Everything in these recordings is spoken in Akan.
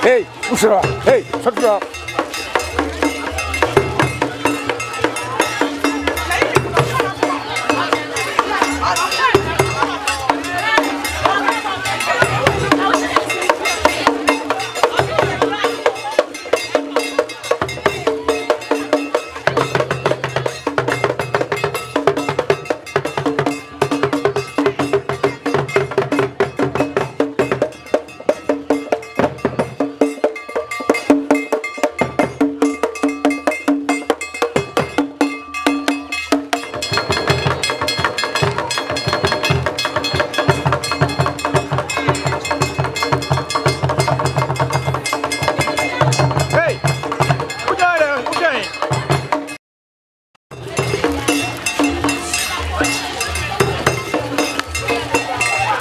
Hey, Usra, hey, Satra.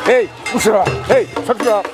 Hey, Usra, hey, Satra.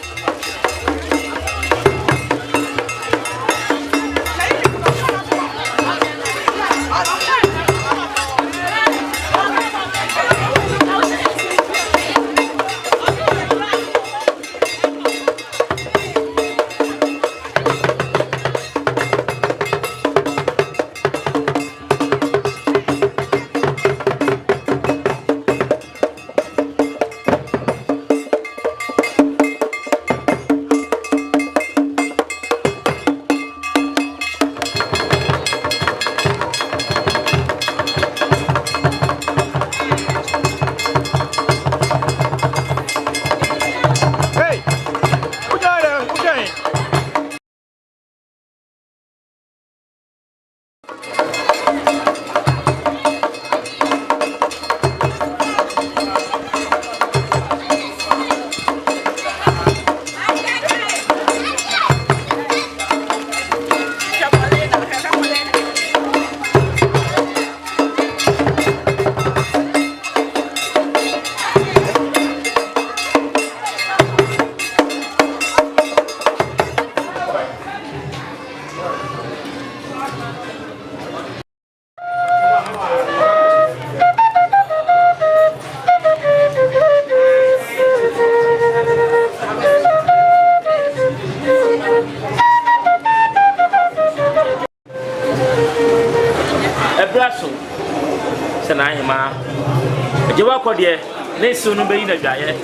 Agyeiwaah de ne sunu be ina dwaye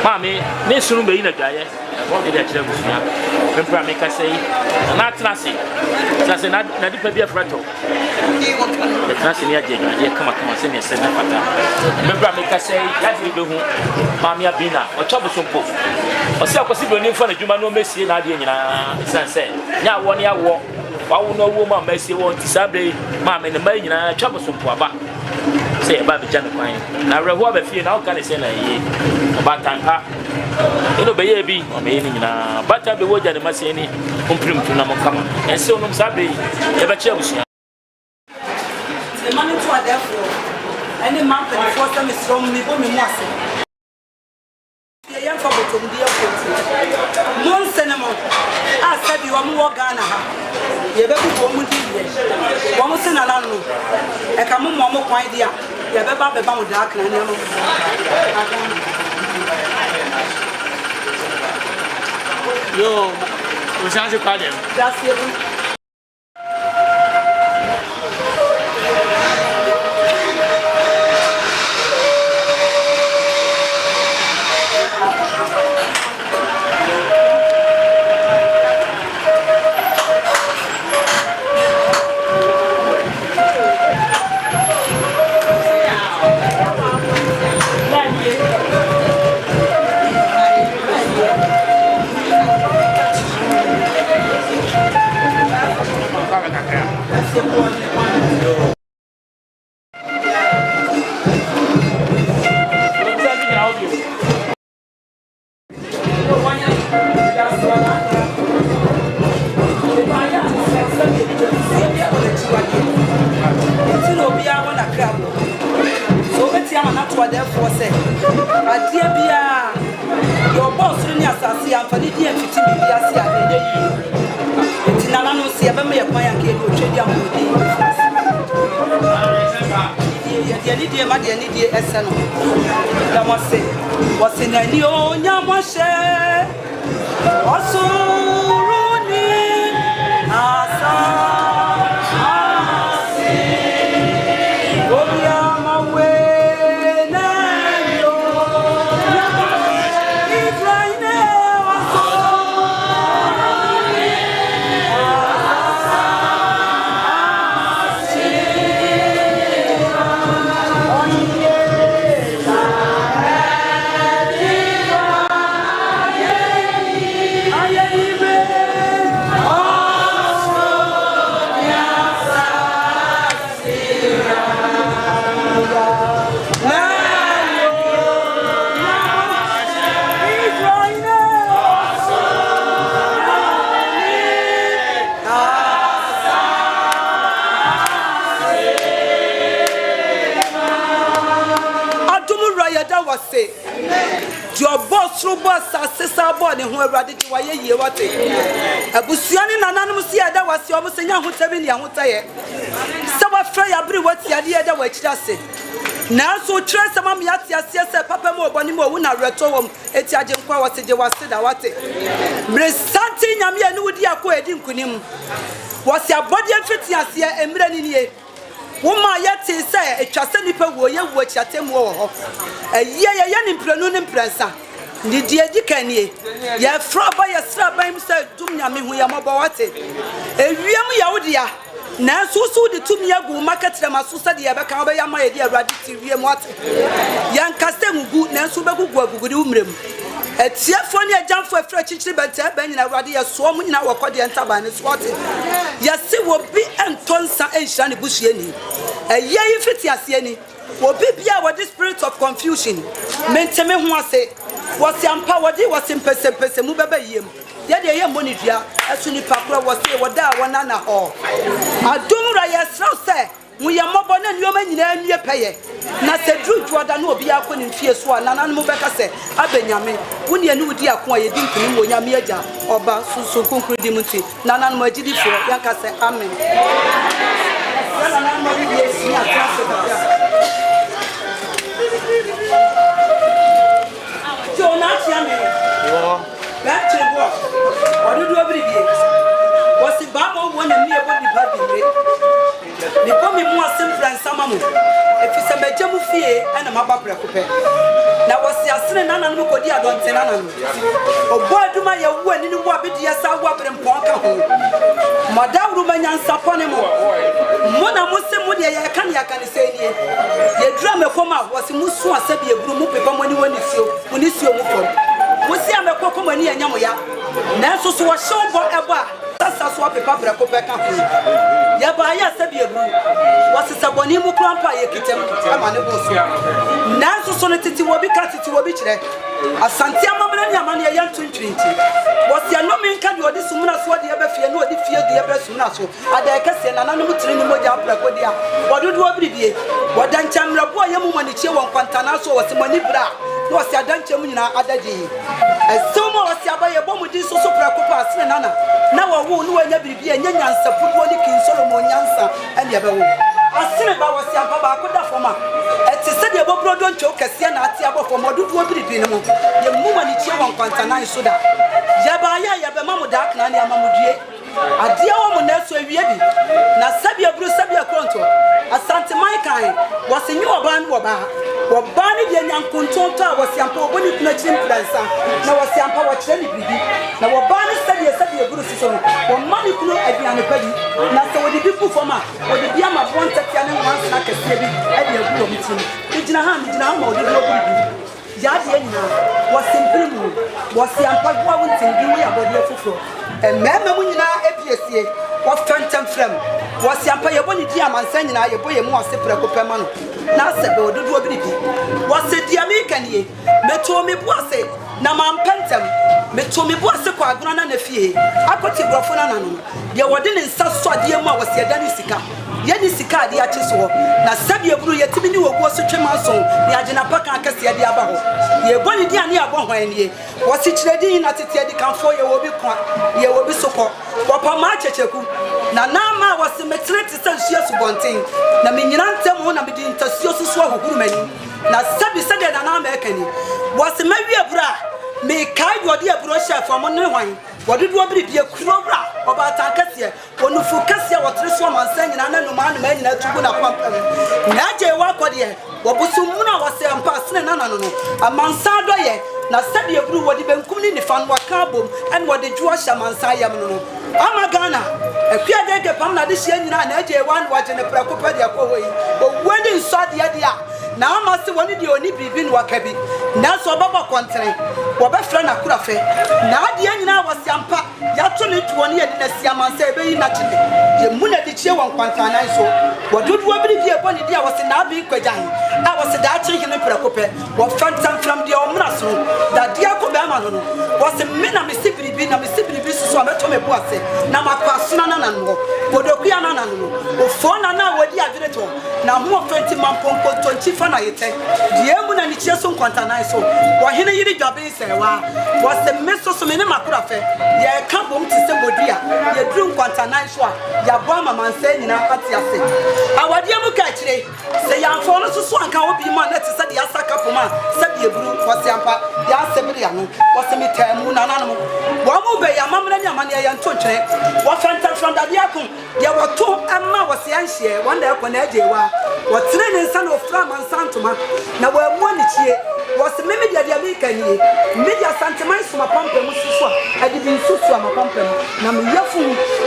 maame ne sunu be ina dwaye e de kire busua pempra me kasei na trase trase na dipa bi afrato de trase ne Agyeiwaah kama se ne se na fata pempra me kasei ya di be hu maame abina o chobosompo o se akosi be oni fo na dwuma no mesie na ade nyina sanse nya wo ne awo wawo no wo ma mesie wo ntisabe maame ne ma nyina chobosompo aba say about the Janet Quine. Now, what if you now can say about Tanka? You know, baby, or maybe but I be what the Massini, comprim to Namokama, and so no Sabi, ever chose. The money to a therefore, any month before some is from me, woman was the young couple to the airport. Mon cinnamon, I said you are more Ghana. You better go with you. One was in a land. I come on, Mamma, my dear. You better be bound dark and yo, we sound your party. That's it. crab. So it's a not what therefore say. But dear Bia, your boss in your sassy and for the dear 50 million. It's an anonymous, ever may apply and get your trade young with Lydia, my dear Lydia, Essen. That was say, what's in a new Yamashe? Also, running, your boss, robust, sister, born in who are ready to why ye what it. A Busiani and anonymous here that was your Messiah who tell me I won't say it. So afraid I bring what's the idea that what you say. Now so trust some Yatia, Papa Mo, Bonimo, when I read to him, Etiajan was it, was said, I want it. Bresanti Yamia knew the acquainting Kunim. Was your body and fit here and Millennium? Woman yet say a chastenipa warrior watch at him war. A year in Pranun Prensa. The dear Dicany, ya fraud by a slap by himself to me, who am about it. A real Yaudia. Now so the 2 year go market them as Susa the Abacaba, my dear Raditi, what young Castem good Nansuba good umrim. A tearfonia jump for a fresh but Ben in a radia swarm in our body and taban is what it. Yes, it will be and Tonsa and Shani Bushieni. A year if it's Yasieni will be our the spirit of confusion. Mentame who say was empowered, was in person, Mubabayim. Yet the money, as soon as Papa was here, what that one and a all. I don't write say. We are more than your men in your pay. Nasa drew to what I know be a queen in fierce one, and Mubeka said, Abenyame, when you knew dear Quay, didn't know Yamiaja, or Basu Concredimuti, Nanan Majidi for Yanka say, Amen. So not Yami. That's your work. What do you do every day? Was the Babo one and near body baby? The bomb more simple and some if it's a Bejamu fee and a Mabapra coupe. Now was the Assin and Anukodia don't say none. Oh, boy, do my one in the Wabidia Sawa and Ponka home. Madame Rumanian Saponimo. Mona Muslim Mudia can say, the drama coma was Musu and Sabi a broom paper when you when you see your move. We see a Cocomani and Yamoya. Nanso was shown for ever. That's what the Pabra Copeka. Yabaya Sabia was a Sabonimu Crampa, Yakitem, Nanso Sonatity will be cut to a bitch. A Santiago Mania young Trinity. Was the anomaly can do this Sunas what the other fear, no, the fear the other Sunaso. At the Cassin and Animal Trinimoja Pracodia. What do you obliviate? What then Chamra Boy, Yamani Chewan Pantanaso was Manibra. Was your Danchamina Adaji. As so much as Yabaya bomb with this also Pracopa, Nana. Now I won't know every be a young answer, put one King Solomon Yansa and the other. I seen about was Yababa Kodafoma. At the study of Brodon Choke, Siana Tiabo for Modu Pinamo. The woman is Chewan Pantana Soda. Yabaya Yabamamu Dark Nania Mamudie. A dear woman else will be na Sabia Bruce Sabia Conto. A Santa Maikai was a new band Waba. Or Barney Yan Contonta was Yampo when it met him Pransa. Now was Yampa or Chelly Bibi. Now what Barney Sabia Sabia Bruce is on. Or money could not be on the petty. Now so the people for ma or the Biama wanted Piano once like a baby at the Blue meeting. Dijaham, or the Blue. Yadina was simply was Yampa Wawinton doing about your fufu. And Mamma Winna APSA was phantom frame. Was Yampa Boni Diam and sending out your boy a more separate Copaman. Nasa do do ability. Was it the American ye? Metomi Boise, Naman Pentam, Metomi Boise Quagrana Nefie. I put a grafana. There were didn't such dear was your Danisika. Yeni sika de ache so na sabe eburu yetimi ni wogu so twema so ni agena paka akase de aba ho ye boni di ane abo hwan nie wo si kiredi na tete di kanfo ye wo bi kwa ye wo bi sokọ wo pa ma checheku na na ma wo si metre ti se hia su bonten na me nyina ntem ho na me di ntasuo susu ahuru mani na sabe sede na na ma ekani wo si mawi ebura me kai wodi eburo chef mo ne hwan wodi do biri bie kuro bra obata kase onufu kase wotre so mansan nyina na no ma nyina tugu na pampam na Agyeiwaah kode wo busu mu na wo se ampa sene na no amansa do ye na sabe eburu wodi benkum ni nifa no waka bom en wodi juo hya mansa yam no amagana akuade de pam na de hye nyina na Agyeiwaah no wagye ne prakopa de akohoyi owodi nso de de a na amase woni de oni bibi no wakabi na so baba kontre wo be fra na kurafe na de nyina wo se ampa ya to ne tuo ne ye na siamansa ebe yi na chide ye mu na de chie won kwantanan so wo dodo biri bi ebo ne dia wo se na bi kwajan a wo se da chi hene prakope wo fantam from de omra so da dia ko be ama no wo se me na me sibiri bi na me sibiri bi so ameto me bo ase na makwa suna na no bodokua na no o fo na na wodi adwene to na ho 20 mampompo 20 fa na yete die mu na ni chie so kwantanan so wo hene yiri dwabe sewa wo se me so me ne makura fe ye ka bom ti se bodua ye drum kwantanan so a ya bo amamansa nyina ate ase awade mu ka kire se ya fo no so anka obi ma na ti se de asaka poma se de eburu wo se ampa ya se me ya no wo se me tamu na nanom wo mu be ya mamra nya mane ya ntontwere wo fanta from da dia kun ye wo to amma wo se anhie wanda ya kona Agyeiwaah wo tere ne nsa na ofra mansantoma na wo amu ani chie wo se me media dia me kanie media santeman so mapampam susu a ade bi susu a mapampam na me yafu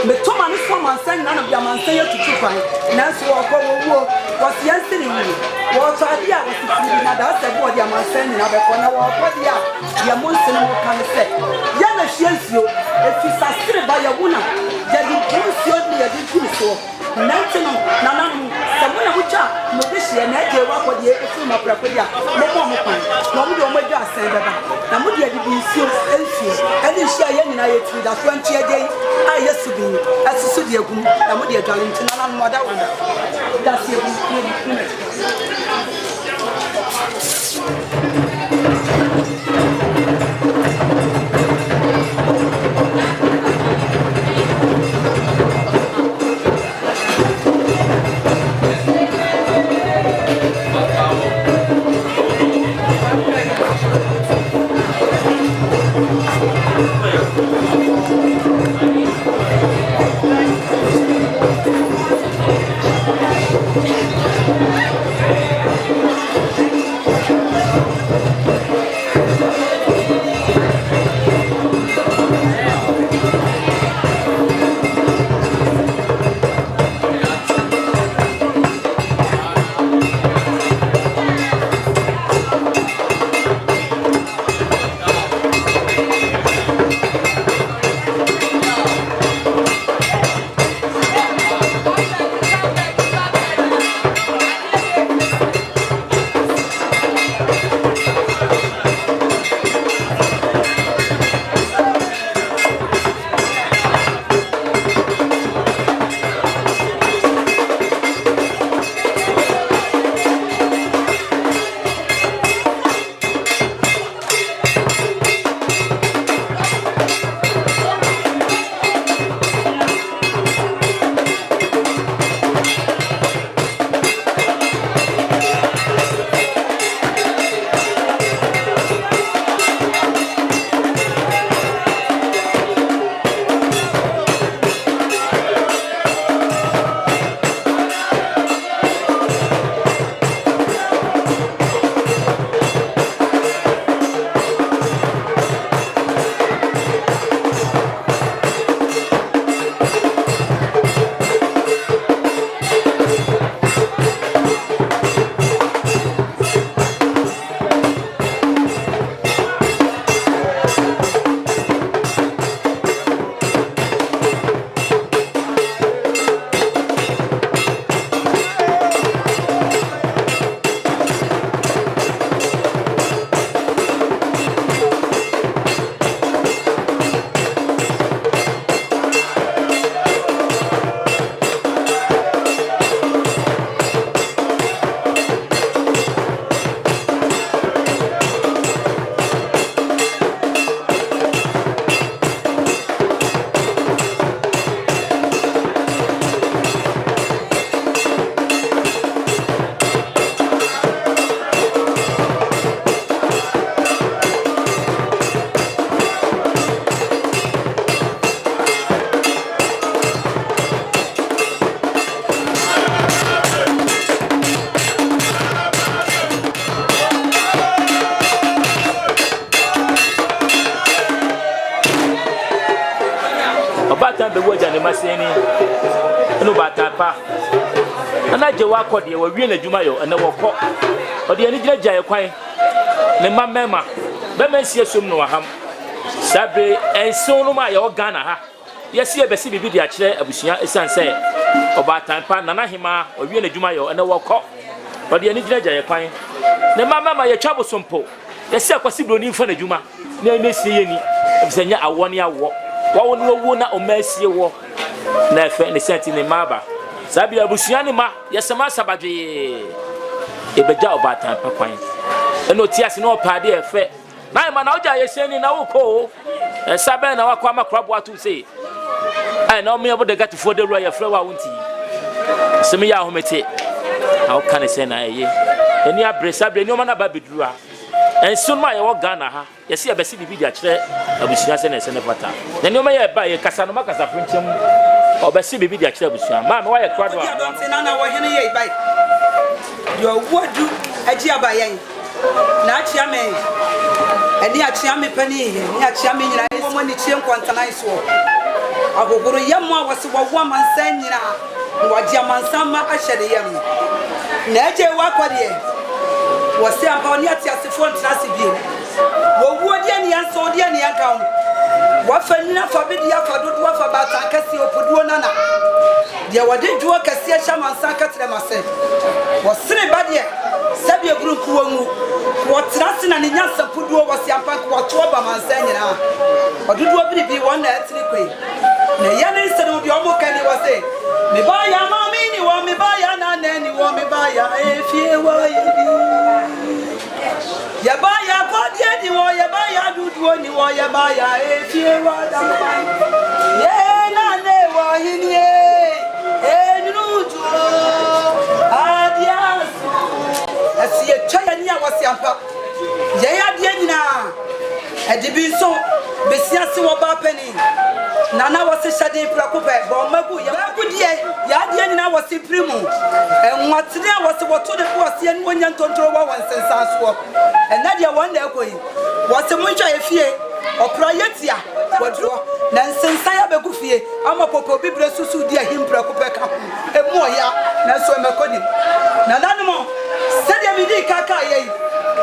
me to ma ne so mansan na bia mansan ya tutu kwan na so wo ko wo wo se ansiri ni wo to ade a wo se firi na da se bo dia mansan ni na be ko na wo ko dia ya monsen mo kan se ya na hwiensio e fi sasire ba ya wuna ya di kunsio ni ya di kunso nantino na nanu se mo na wucha mo de hie na Agyeiwaah ko de e fi ma pra ko dia mo ko mo kwan na mo de o mo dwa asen beba na mo de di nsio enfio ani hia ye nyina ye tri da so antie de a yesu bi asusu de agum na mo de adwale ntina na mo da wanda da se bi ni ne maseni no batapa na Agyeiwaah kɔ de wawie na dwuma yo na wɔkɔ ɔde ani gyina gyae kwan ne mamema bɛma sie som no waham sabe enso no ma yɛ Ghana ha yɛsi ebesi bibi de akyerɛ abusua esan sɛ ɔbatampa nana hema ɔwie na dwuma yo na wɔkɔ ɔde ani gyina gyae kwan ne mamema yɛ twa bosompo yɛsi akwasi broni mfa na dwuma na emesie yɛni ebisanya awɔ ne awɔ wɔwo no wo na ɔmasie wɔ na efe ne senti ne maba sabi abusua ne ma yɛsema sabadwe ebeja ɔbatampa kwan eno tiase no paade efe na ma na oja yeseni na woko sabe na wakwa makrabo atu sei na o me obodo gatifo de ru ayefre wa wonti semi ya homete na o kan se na eye eni abresa bre ni o ma na ba bedurua enso ma ye wo Ghana ha yesi abesi bibi dia kire abusua se na se ne fata na ni o ma ye ba ye kasa no makasa frontem obesi bibi dia kire abusua ma me wa ye krado a na na wo hene ye bai yo wodu Agyeiwaah yen na achia me eni achia me pani ni achia me nyina wo mo ni chie nkwantanan so agogoro yammo a wose wo amansan nyina waje amansan ma ahyede yam na Agyeiwaah kwade wose ampa oni atiasefo ntrase biem wo wuo de ani anso de ani anka ho wo fa nyina fa bidi afa dodo afa bata kase opoduo nana de wode duo kase ahya mansan katre mase wo sere bade sabi egrupu wangu wo trase na nya sapuduo wose ampa ko to ba mansan nyina ododo biribi won na atiri kwai na yane se no de omo kani wose me ba ya mami ni wo me ba ya na nani wo me ba ya efie wo yedi ya ba ya kodie ni wo ya ba ya duduo ni wo ya ba ya efie wo da ye na ne wo hini enudu adias asiye chaya ni awasi ampa ye ya de nyina edibi so besia se Obaapanin nana wose shade prakope bo magu ya magudie ya de nyina wose primu enwatene wose woto de wose en wonya ntontoro wa wansensan so ena de won na ekoyi wose munja efie opra yetia wodro na nsensan ya begu fie ama popo bibre susu di ahim prakope ka emu oya na so emekodi nana no sede mi di kaka yei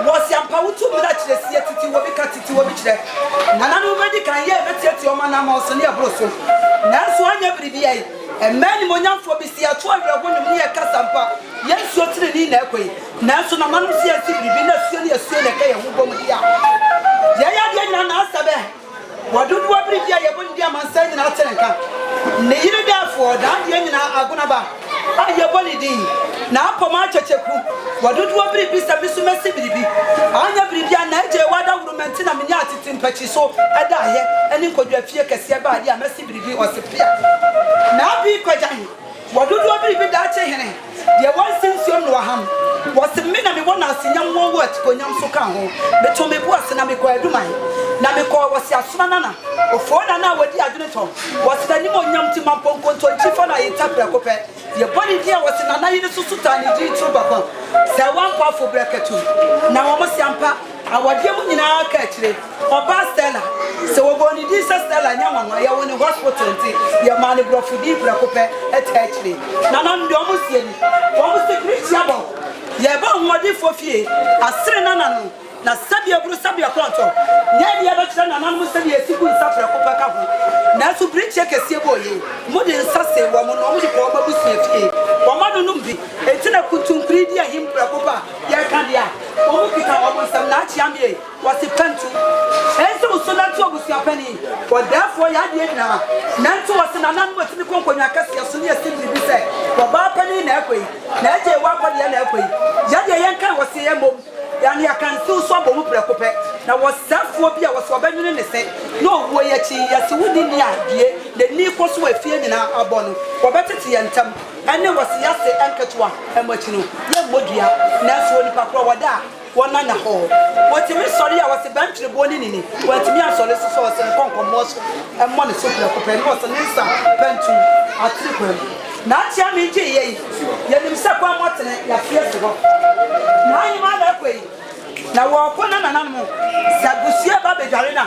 wose ampa wutu mi da kiresie titi wo bi ka titi wo bi kire nana no bedi kan ye betiati o mana ma so ne abroso nanso anya biribi ai emani monyamfo bi si ato awrego ne ye kasampa yenso tire ni na ekoi nanso na manu si asi biribi na suo ne asuo ne ka ye hubom dia ya de nyina na asabe wadudu wa biribi ai yebo ndi amansan nyina atenka ne yire dafo da de nyina aguna ba aye boli din na apoma checheku wadudu wa biribi sabi so mesi biribi anya biribi na Agyeiwaah da wurumenti na menya atiti mpachi so eda aye eni nkodwa fie kese ba ade a mesi biribi osepia na bi kwajan wadudu wa biribi da che hene de wansinsiom no waham wasemi na me wona asinyam wo wo atikonyam so ka ho beto me bu ase na me kwa aduman na me kwa wasi asona nana ofo na wadi adwene to wasi da nimo nyam ti mamponko to chifa na yitapra kope ye body dia wasi na yire susuta ni di trubakon se wan kwa fo braketu na wo mo siampa awade mu nyina ka akire oba stella se wo boni di stella nyama no ye woni hospital nti ye mani brofudi brakope eta akire na na ndo mo sie ni wo mo security abo ye ba nwode fo fie asere nana no na sabia buru sabia kronto nya dia ba kira nana mo sabia siku nsafra kopa ka ho na so bridge kese boye mo de nsase wo mo no mo de ko ba bu sie fie wo ma no numbi etina kutunkuri dia himpra kopa ya ka dia wo mo kita wo mo sam na chia me wasi pantu enso so na to obusia pani wo therefore ya dia na nanto wasi nana mo timi konkonya kase so ne asibri bi se Obaapanin na ekoi na Agyeiwaah kwa dia na ekoi ya dia yenka wasi ye mom yani akantu so bomu prekope na wasafo bia waso banwene ne se no wo ya chi ya se wudi ni adie de ni koso afie nyina abono wobetete yentam ene wasi ya se enketwa emachi no ye modua na so nipa kro wada wona na ho wotimi sori ya wasi bantre boni ni wotimi asori so se konkomos emmo ne so prekope no so nsa pantu atrikwem na tia mi je ye nim se kwa motene ya fie se ho na yi ma na kwei na wo ko na nana mo sabusia ba bedware na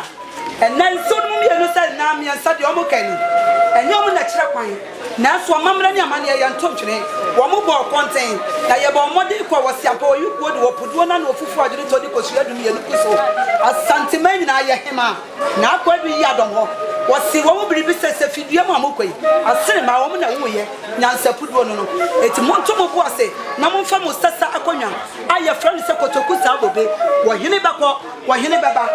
and then so me no say na me ansa de omo kan enye omo na kire kwan na so amamra ni amane ya ntomtwene wo mo bo konten na ye bo mode ko wosiampa o yuko de wopuduo na ofufu adwene to de kosu adum ye nukuso asanteman na ye hema na akwa bi ya dom ho wosi wo mo biribi sese fidua mo amokoi asene ma wo mo na wo ye nyansa puduo no eti monto mo bo ase na mo mfa mo sasa akonwa aye friend se kotoku sa bobe wo hene bako wo hene baba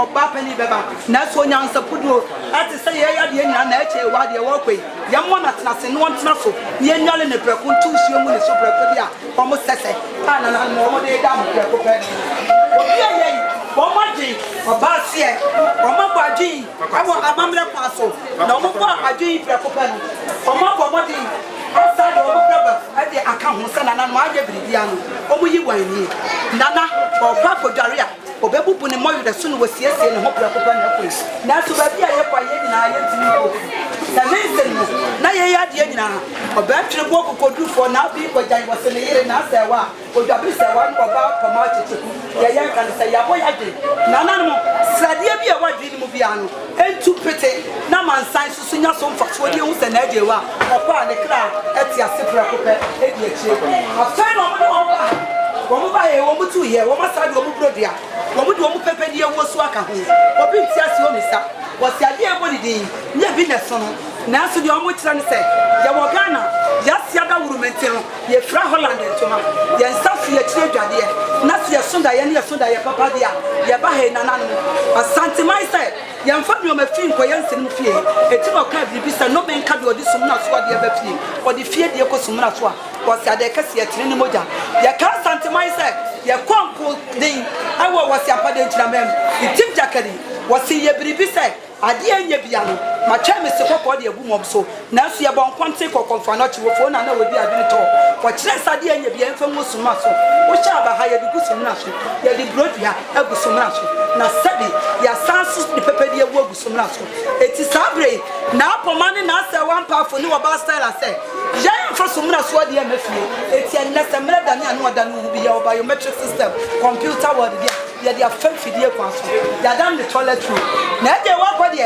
Obaapanin beba na so nyansa puduo ati se ye ya de nyina na Agyeiwaah de wo kwei ye mo na tena se no ntena so ye nyale ne preku ntu suo mu ne so preku dia o mo sese ana na mo de da mo preku pe obi ye o mo ji obasie o mo gbaji awo amamre kwa so na o mo gba aji preku pe no o mo di asa de o mo graba ade aka ho se na na mo agye biridia no o mo yi wan ni nana o kwa kodware a obebubu ne moyo de so no wasiesie ne ho prekopa na kwes na so ba bia ye kwa ye nyina ye ntimi ko na nsen no na ye ya de nyina obetwere bo kokodufo na bi ko jan wase ne yire na sewa odwabi sewa no ba koma checheku ye ye kan se ya bo ya de na no sradie bi e wadwi ni mu bia no entu pete na mansan susu nya so mfafo de hu se na Agyeiwaah opa ne kra eti ase prekopa e di akire afai no mo womu ba ye womu tu ye womu sa de womu brodua womu de womu pepe de wo so aka ho obi ntia se o misa wo se ade e boni din nya bi ne so no na so de womu kira ne se ye wo Ghana ya sia da wurumenti no ye fra Holland entoma ye nsafu ye kire dwade na se ye sonda ye ne ye sonda ye papa de a ye ba he nana no asante mai se ye mfa bi o ma fi nko ye nsenim fie eti no ka bibi se no men ka de odi sum na so de ye ba fie odi fie de ko sum na so a wo se ade ka se ye tire ne moja ye ka asante mai se ye konko din awo wo se apade ntira mem itim jakari wo se ye bibi se ade anya bia no ma twa me se kokko de agu mom so na so ye bon kwante kokko fa no chiwofo na wodi adwene to wo kire sa ade anya bia mfa ngosuma so wo sha ba ha ye de gusum na so ye de brodua agusum na so na sabi ya sansu de pepe de agu agusum na so eti sabre na apomane na se one powerful ni wo ba style ase ya mfa sum na so de amafie eti en na se mre da ni anu da no bi ya wo biometric system computer word dia dia fafidie kwa so ya dan the toilet room na Agyeiwaah kwa de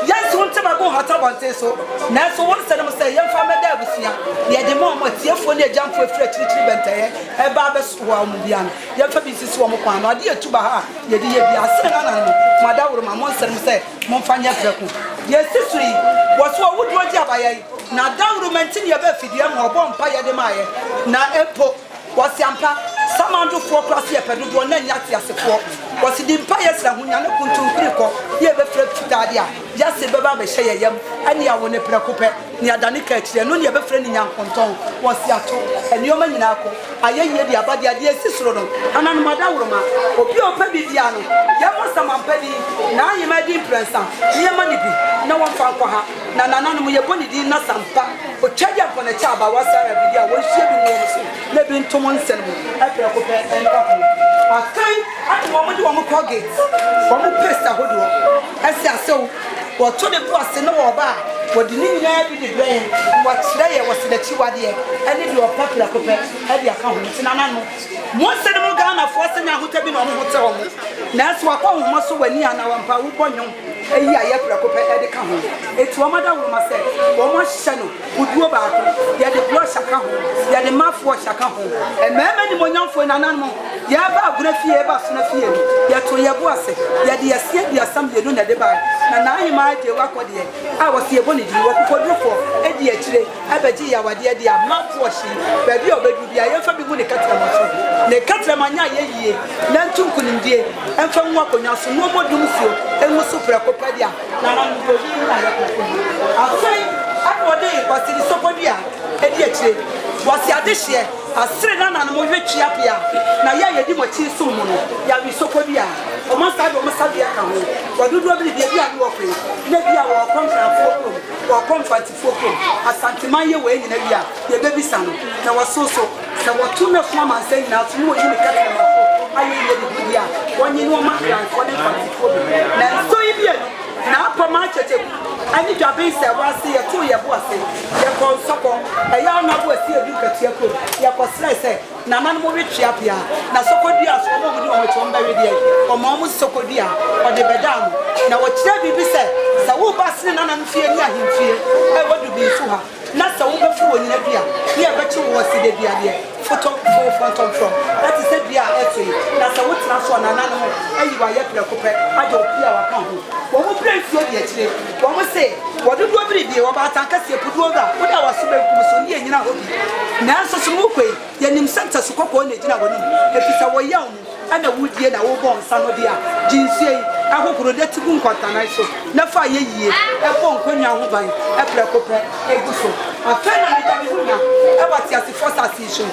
yes won te ba go hata bonte so na so won se dem say ye mfa meda abusia ye de mo tiefo ne jamfo afira chirichiri bentaye e ba be so wa mu bia no ye mfa bi sisi wo mo kwa no ade etuba ha ye de ye bia se na no madawuro ma mo se dem say mo mfa nya preku ye sisuri wo so wo do ji abaye na dawuro mantini ye ba fidie mo obo mpa ye de maye na epo wasiampa samando fo klase ye pedodo na nyati asefo wasi di mpa ye sra hunya ne kuntunkiri ko ye be fra fitade a ya se beba be hye yem ani ya woni prekope ni adane ka akire no ne be fra ni nyankonton wasi ato eni o ma nyina ko ayeye di abade ade asisoro no ananu madawuro ma obi opa bibia no ye mo samampadi na ayema di prensa ye ma ni bi na won fa ko ha na nananu mo ye boni di na sampa o twaja ko na cha ba wasara bibia wo hye bi mo so na bi ntomo nsem prekope enka ko akai ati wo mo di wo mo Colgate wo mo paste ahodo ese asew wo to de boss no wo ba wo di ni nya bi de brain wo kire ye wo se da chiwade ye ene di wo popular kope e di aka ho tinana no mo se de mo Ghana fo se nya hota bi no mo hote wo na so akwa ho mo so wani ana wa mpa wo bonyon eyi aye prekope e de ka ho eti wo mada wo ma se wo mo hye no uduo ba ko ye de blush aka ho ye de mafo aka ho e mema ni mo nyamfo nana no ya ba agura fie ba so na fie ya to ye bo ase ya de yasie bi assembly no na de ba na ahima Agyeiwaah ko de a wo se ebo ni di wo kokodrofo e di akire abaji ya wade de amafo hye ba bi obedu bia ye fa bi mu ne katra ma so ne katra ma nya ye yie na ntunku ni die emfa nwa konwa so no modum fio enwo so prekopa dia na na ndo bi na ya ko afai akode kwasiri sokodia e di akire wasi adehye asire na na mo hwetwi apia na ya yedi mo chi so mu no ya wi sokodia o ma sa do mo sa dia ka ho wadudu bi bia bi wo kwe na bia wo kontrafo wo konfatifo ko asanteman ye we nyina bia ye bebi sano na wasoso na watu na fuma mansen na tu no yini ka na ayi ye bi bia wonyi no ma kran ko ne fatifo na so yi bia na apoma cheche ani dwabe se wase ye to ye boase ye kon soko e ya na boase e duka tia ko ye ko sre na man mo retwa pia na soko dua so mo ni o chomba we dia o mo mo soko dua o de bedam na wo kire bibi se sa wo basne na mfie ni ahemfie e wodu bi su ha na sa wo befu woni na bia ye bechi wo si de bia de photo from that is said bia eto na sa wo tena so na nanu Agyeiwaah ye prekope ajo pia wa kan ho wo mo pray fio de akire wo mo se wo do do biri bi wo ba tanka se pudu ga wo da waso be kum so ni enyina ho bi na so so mo kwei ye nim senta so kokko na ejina wo ni efisa wo yaw mu ana wudie na wo bon sa no dia jinsie akokoro de tigu nkwanta na so na fa ye yie e bon kwanwa ho ban e prekope eguso afena mi da mi hunya e bati asifo association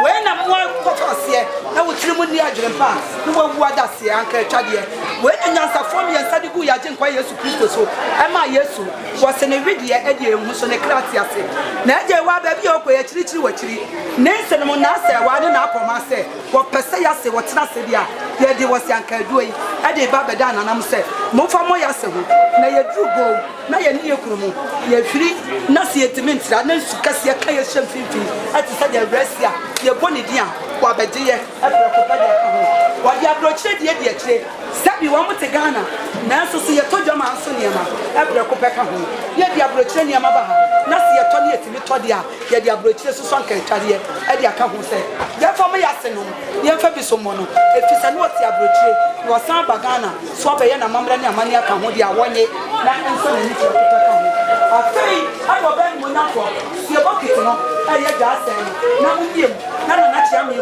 wena mo kofasie na wotiri mu ni adwerempa no wawu adase anka twade wena nyansa fom ye nsade gu ya je nkwa Yesu Kristo so e ma Yesu wo se ne widie e de ehu so ne krati ase na Agyeiwaah ba bi okoye chirichiri wachiri ne nsene mo na ase wa de na akoma se wo pese ya se wo tena se dia ye de wo se anka duoi e de ba beda nanam se mo fa mo ya se ho na ye drugo na ye ni ekurumu ye firi na se yetimi ntira na nsuka se ka ye hyem finfin ati se de resia ye boni dia wa beje ye aprekopa de ka ho wa dia brochire de de akire sabi wa mo te Ghana na so so ye tojo ma so niema aprekopa ka ho ye dia brochire niema ba ha na se ye to ne yetimi to dia ye dia brochire so so anka twade e dia ka ho se ye fa mo ya se no ye fa bi so mo no efisa no ti abrochire no san ba Ghana so ba ye na mamra ne amani aka ho dia wonye na enso ne ni ti ka ho afei abo ben mo na ko ye bucket no aye ga asen na mbiem na chia me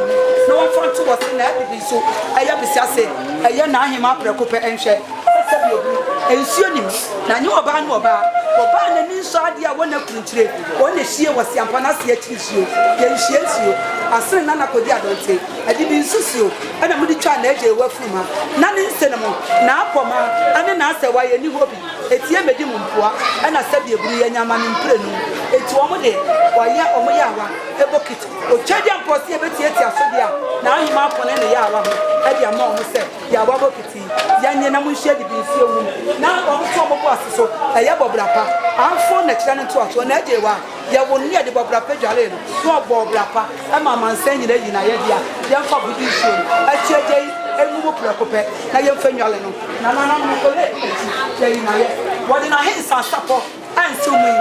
na won front to was na bi so aye bisia se aye na ahema prekope enhwe sabi obi ensuo nim na nye oba na oba na ni so ade a wona kunchire wona hie wasi ampa na se achirisio ye hie nsio asere na nakodi adonte ade bi nsusio ana mudi twa na Agyeiwaah fuma na ne nsenemo na apoma ane na asewa ye ni hobi etie medi mumpoa ana sabi eburu ye nyama ne mprenu eti wo de waya omo yawa ebokit otwadi amposi ebetie ti asodia na ahima apone ne yawa ho ade ama omo se yawa bokiti yanye na munhye de bi nsi owu na omo to omo bo aseso eye bobrapa amfo na kira ne to aso na Agyeiwaah ya woni ade bobrapa dwale no bobrapa ama mansan nyina yina ye dia ya fa budi nsi achiege emumo prekope na ye mfa nwale no na no ko le ye yina ye wodi na hensa sapo ansi mu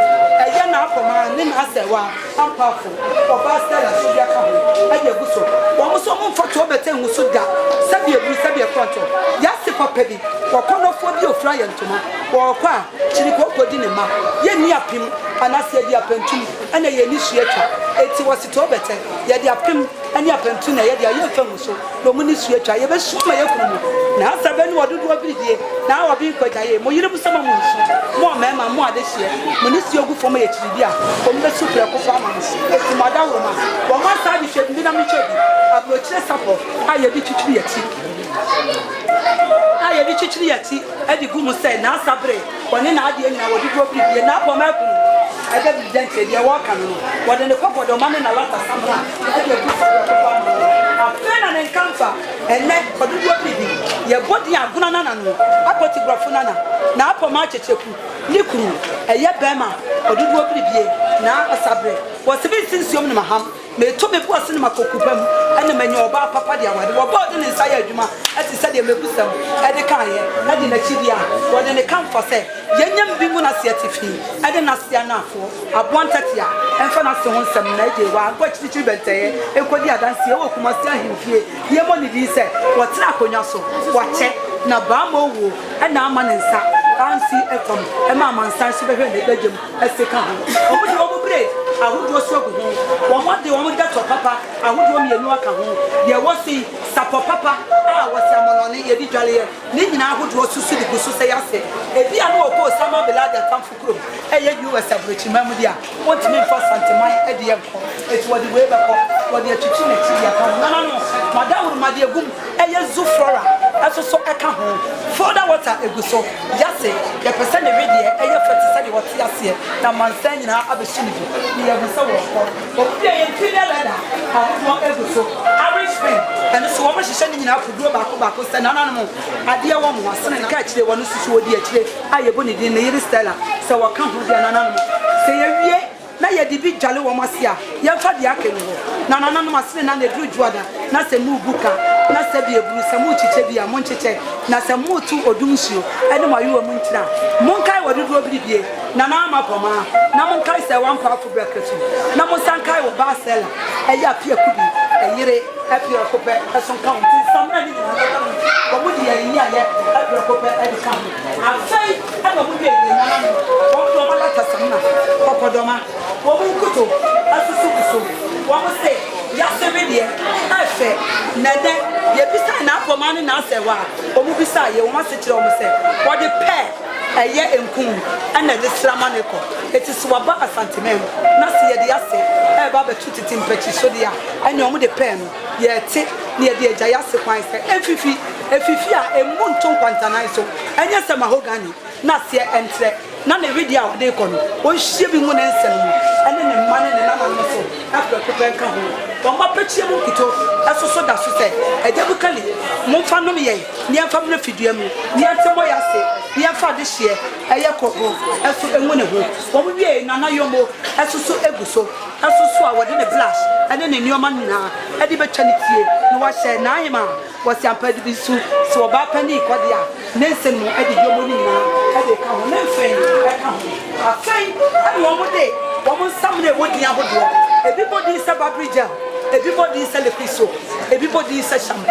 eye na akoma ne na asewa ampafo oba stella so dia ka ho aye guso wo mo so mo mfoto obete nhuso da sabi ebu sabi ekronto ya se papa bi wo kono fo bi ofra ye ntoma wo kwa chiri ko kodi ne ma ye ni apim anase di apentum ana ye ni suetwa eti wo sito obete ye di apim ani apentum na ye di aye fa nhuso no mu ni suetwa ye be suma ye kunu na asabe ni wododo obidie na wo bi kwaja ye mo yire bu sama mo nsu mo mema mo adehie mo ni si ogu fo ye chiri bia o mbe super ko fa ma nsu eti mada wo ma wo ma sa bi hwe bi na mi hwe bi abrochire sapo aye bi twitwiri yati aye bi twitwiri yati edi gumu se na asabre woni na ade nyina wododo obidie na apoma kunu ebe bi dente dia wo ka no wode ne kopodo ma ne na lata samra edi ogu fo ko fa ma afena ne nkamfa ene wododo obidie ye bodi aguna na no akoti grafo na apoma achecheku ni kuru eye bema wododo obidie na asabre wo se bi sinsiom ne maham me to me boase ne makokupam ene manya oba papa dia wade wo bod ne nsa ya adwuma ati se de mebusam ede kan ye ede na chidia wode ne kamfa se yenyam bi mu na se atifi ede na se anafo aboantatia enfa na se ho nsam na Agyeiwaah gwa chichichi benteye ekodi adanse e wo kuma se ahimfie ye mo ne di se wo tena akonya so wo che na ba ma owo ena ama ne nsa ansi ekom ema amansan so behwe ne dagem aseka ho omo de omo bre ahudo so gu ho wo mo de wo mo de to papa ahudo mienu aka ho ye wo si sapo papa a wo si amonone ye di dwale ye ni nyina ahudo susu di gusu se yase ebi anu okọ sama belada tamfukro eye US abrochi mamu dia wonti me for santeman e de enko eti wo di we be ko wo di atwitwi na ti ya kan no madawur made egum eye zuflora asoso eka ho further water eguso yase ye person de ready eye fati sade wo ti ase na mansan nyina abesuni bi ye busa wo ko o bia ye ti leda ha wo eguso average spend and so much sending up to do back send animal. I dear one was sending a catch the one who would be actually. I have been in the Stella, so I can't do an animal. Say, na ye di bi jale wo masia ye fa di akenu na masene na na dru juada na se mu buka na se bi eburu se mu chiche bi a mo nchiche na se mu tu odumsuo ene ma yiwo mu ntira mon kai wododo bibie na ama poma na mon kai se wan pa fu breketu na mon san kai wo ba sela e ya pia kubi e yire e pia kope e son kan ti samna ni na ko mu di ya yi ya e pia kope e di kan afai e ba mu di na wo do ma la ta samna kokodoma Womukuto, asusukuso. Womu say, yasebedie, efe, nede, ye bisa na apomani na asewa. Womu bisa ye womu se kire womu se. Wode pe eye enkum ena de sramaneko. Eti swaba asantemem. Na se ye de ase, e ba betu titimpechi so dia. Enya womu de pe no, ye ti ne de agya yase kwan se. Efifi a emu nton kwantanan so. Enya se mahogani na se entre. Na ne video a de kono o hye bi mu na nsem mu ene ne mane ne nana no so afro ko ben ka ho o ma pechie mu kito asoso da so se eje bu kali mo fa no ye ne fa mu na fidua mu ne antemo ya se ne fa de hye eye kogo eso enwu ne ho o mu wie nana yomo asoso eguso asoso a wode ne blush ene ne nioma nyina e de betwa ne tie ne wa hye na ayema wasi ampadi bi su so Obaapanin kwade a ne nsem mu e de yomo nyina e de ka ho ne mfen afai and one day, woman Samuel would be able to. Everybody is a babridge, everybody is a lepiso, everybody is a shampoo.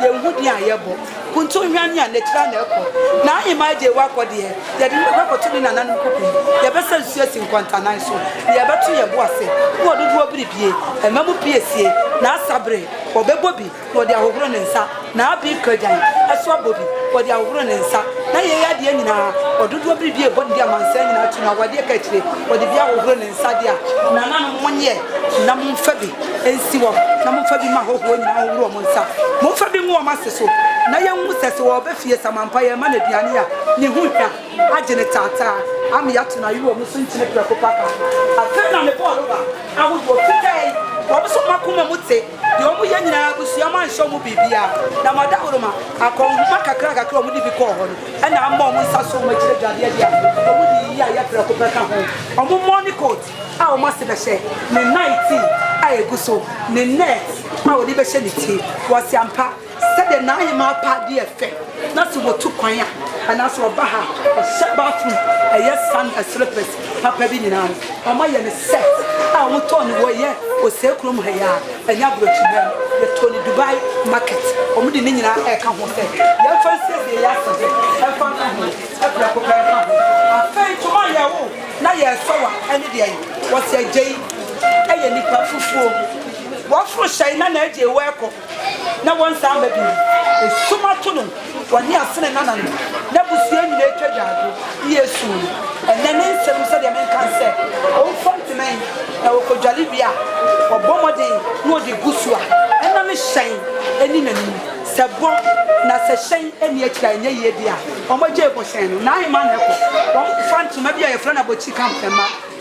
You would be a yabo. Kuntunya and the Tranelco. Now you might work for the air. They didn't work to me and cooking. The best is in Quantaniso. The Abatu Yabuase, who would be a Mamu PSA, now Sabre, or Bebobi, or the Ogron and Sa, now be Kurjan, a Swabobi, or the Ogron and Sa. Now you had the Enina, or do you be a body among saying out to our dear country, or the Ogron and Sadia, Nana 1 year, Namun Fabi, and Siwa, Namun Fabi Maho, Romansa, Mofabi more master so. Na young says, or Beffia, some umpire man at Yania, Nihuka, Agenetata, Amiatuna, you almost into the Papa. I turned on the ball over. I would go today. Also, Makuma would say, the only Yana was your man show will be Bia. Now, Madama, I call Maka Crack, I would be called, and our mom was so much the idea. I would be a Papa. On the morning coat, our master say, the 19, I go so, the next, our liberty was Yampa. Said the 9 mile party effect. That's what took Quanya, and that's what Baha, a set bathroom, a yes son, a slippers, Papa Bininan, or my set. I won't turn away yet, or Selcrum Haya, and Yabro the Tony Dubai market, or Medina air company. Your first says the yesterday, I found I fell to my yaw. Now you saw any day. What's your J? A Nipa Fufu. What for Shine and Agyeiwaah? No one sound baby. It's so much to them. When you are sitting on them, never see any nature. Yes, soon. And then some said the man can say, oh, fun to me. I will go Jalibia or Bomade, no the Gusua. And I'm ashamed. And in a Sabo, Nasa Shane, and yet I near dia. Or my jail was saying, 9 man. One fun to maybe a friend about Chicam.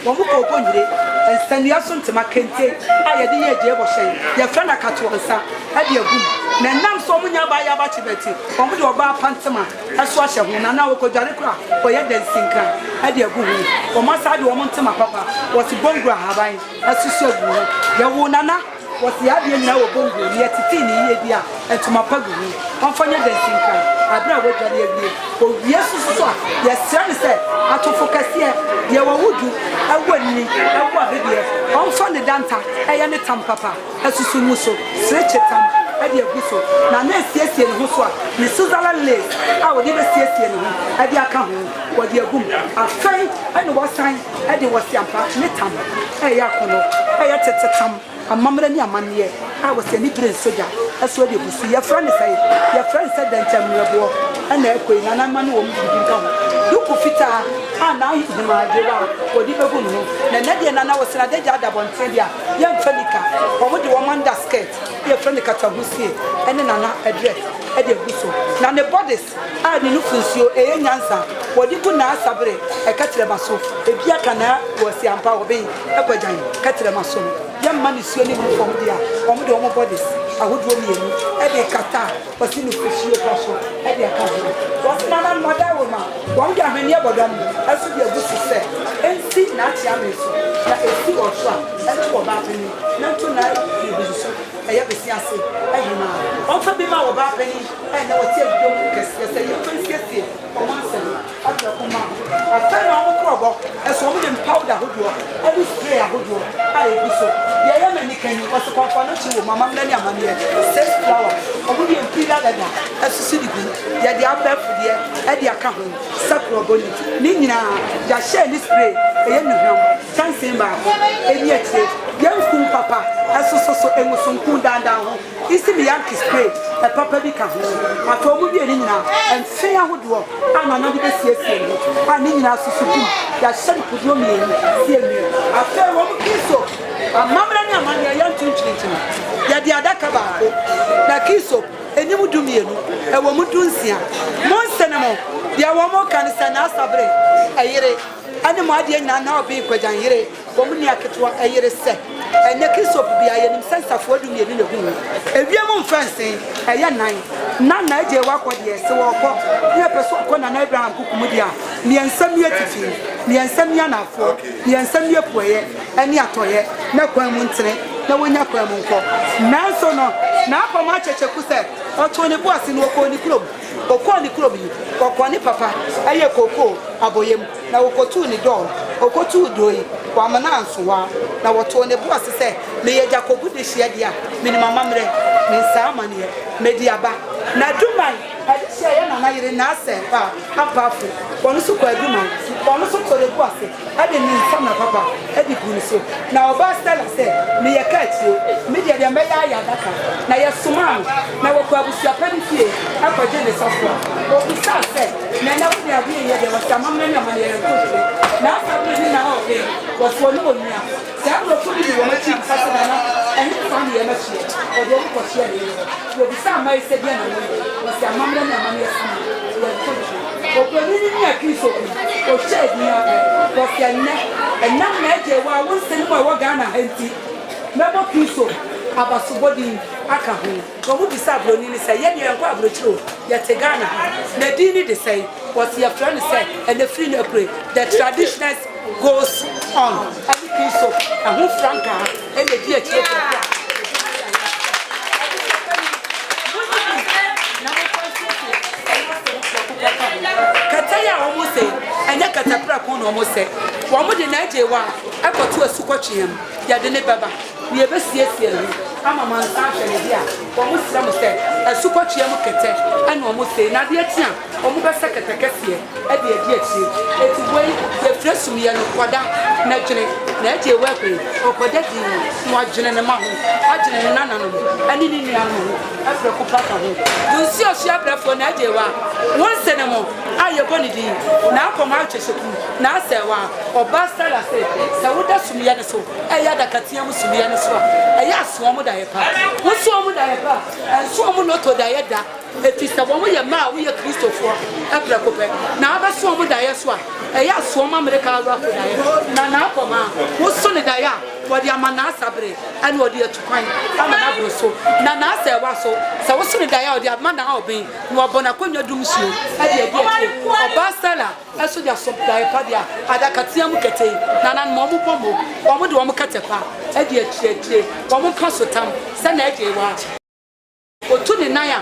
One who go on and send the asson to Mackenzie. I had the idea of saying, your friend I cut to answer. Had your good. Now, so many by Abatibeti, one with your bar pantama, as wash of one, and now go Jalika, or yet then sinker. Had your good. For my side, woman to my papa was a bongra Hawaii, as you said, your wonana was the idea now of bongo, yet a teeny idea, and to my pagu. On fire than sinker. I brought what I did. Oh, yes, yes, sir, said, I to focus here. You would do. I wouldn't. I want it. On Sunday Danta, I am a tam papa, as you soon so, stretch it tam, I dear Gusso. Now, next year, Huswa, Miss Sutherland Lake, I would never see it. I dear come, what dear boom. I find, I know what sign, I did was Yampa, Netam, I yakono, I at a tam, a mamma and Yamania. I was a little soldier. That's what you see. Your friend said, your friend said, then tell me a boy, and they're queen, and I'm a woman. You could fit her, and now he's my Agyeiwaah, or Dibaguno. The Nadia and I was a dead on Tedia, young Fenica, or what the woman does skate, your friend the Catabusi, and then Anna address, Eddie Busso. Now the bodies are the Nufuncio, a young answer, what you could now sabre, a Catramaso, a Biacana was the Ampa obeying, a Pajay, Catramaso. Young man is swelling from there, from the bodies. ahodo mienu e de kata wasi no fishie kwaso e de aka ho wasi na mother wo ma won ga hwene abodom asu de agusu se ensi na atia meso na esi osho a e to ba tani na to na e bisu aya besi ase ayi na on fa bi ma Obaapanin e na wotie dom kese se ye kwensie o ma se atra kuma afana o krobo e so mo dem powder hodo e spray ahodo ayi biso ye ye mani kan wasi konfa no chi wo mama mlani amane six flower o mo dem pila dada asusu digu ye de abafu de e de aka ho sakro boni ni nyina ya share ni spray e ye nuham chance ba e ni eche ye nkum papa asusoso engusunku dandan ho isi mi yanki spray e papa bi ka ho ato mu bi ni nyina enfe ahodo ana na bi besiesie ni ani nyina asusu bi ya share kudio mi ni sie mi afa wo mu kiso amamra ni amani ya ntuntuntin ya di adaka ba ko na kiso enimu dumienu e wo mu dunsia monsenemo dia wo mo kanisa na asabre ayire ani mo ade nyina na obi kwajan yire wo mu ni aketwa ayire se ene kiso bia ye nim sensafo dumienu na hu ewiemu mfansen eye nan na Agyeiwaah ko de se wo ko ne peso ko na Abraham kukumu dia miensam ye tifi miensam ya nafo miensam ye poye ani atoye na kwan mu ntene na wonya kwan mu nko nanso no na akoma checheku se oto ne boase no ko ni kurom okoni kurom yi okoni papa aye koko aboyem na wokotu ni do okotu doyi kwa manansowa na woto ne boase se me ye Jacob de hia dia me ni mama mre me nsamane me diaba na duman adisia ya na yire na ase pa apafu wonu su kwa duman wonu su tore boase ade ni nsama papa ade kunu so na oba stella se me ye kaachio me dia me ya daka na ye suma na wo kwa busia padifie akwaje ne safo o bisa se na na wo ya bi ye de wasa mamma na ma ye ko na asabu ni na o ke waso no onia sa bro fu bi wo ma chi fasa na eni fa ni ye ma chi o do ko chi ye wo bisa ma ise dia na wo wasa mamma na ma ye sama ye ko o ko ni akiso o che di ya ko ke na enam na Agyeiwaah wo se mo wo Ghana hanti na bo kiso abasubodi aka ho ko mu bisa bro ni se ye de enko abro chiro ye te Ghana na di ni de say what your friend said and the free no pray the traditions goes on abi kiso ahu franka e de di chiro kataya o mo se anya katapra ko no mo se wo mo de na Agyeiwaah akoto asukotwem ya de ne baba ni ebesiesie ru ama man sa hwele dia wo mo sira mo se asukotwem kete ana wo mo se na de atia wo mo besa kete kese e de adi achi eti boy ye fresum ye no kwada na dwene na Agyeiwaah kwe okoda di no adwene ne ma ho adwene ne nana no ani ni ni anu afre ko paka ho dunsi osia brafo na Agyeiwaah won se ne mo aye boni di na akoma atweseku na asewa oba stala se woda sumia ne so eya da katia mu sumia ne so eya aso mu da ye pa wo so mu da ye pa so mu no to da ye da etisa wo ye ma wo ye Kristofo abra ko pe na aba so mu da ye so eya aso mu America ro ko da ye na akoma wo so ne da ya wo di amana asabre ani wo di atukwan ama na bro so na asewa so se wo so ne da ya wo di amana obin no obona konwa dum suo ade ade oba stala aso dia so da ye pa dia adakatia mu kete na mo mu pomo wo mu de wo mu katepa ade achiachi wo mu kasotam se na Agyeiwaah otu ni naya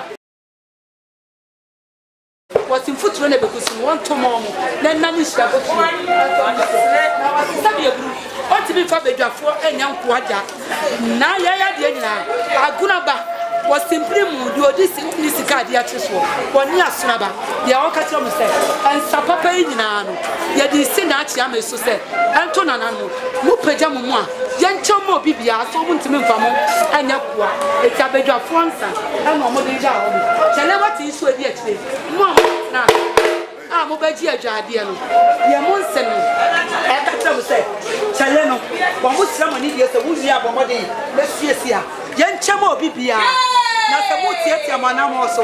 wasi mfuturo ne bekusu won to mo na nani hia botu na wasi sabi ebru o ti bi fa bedwafo enya nko ada na ya de nyina aguna ba wasi mprimu di odisi ni sika dia cheso woni asunaba dia o ka tiro mo se ensa papa nyina no ya di si na achi ama so se ento nana no mu pagya mu a ye ncho mo bibia so mu ntimi mfamo anya kwa eti abedwafo nsa ana mo de ja ho chele wati isu edi akire mo na mo baji adwade no ye mo nse no e ka tiro mo se chele no wo mo sira mo ni die se wo wi abomode na siesia ye ncho mo bibia na samu tietia manamo so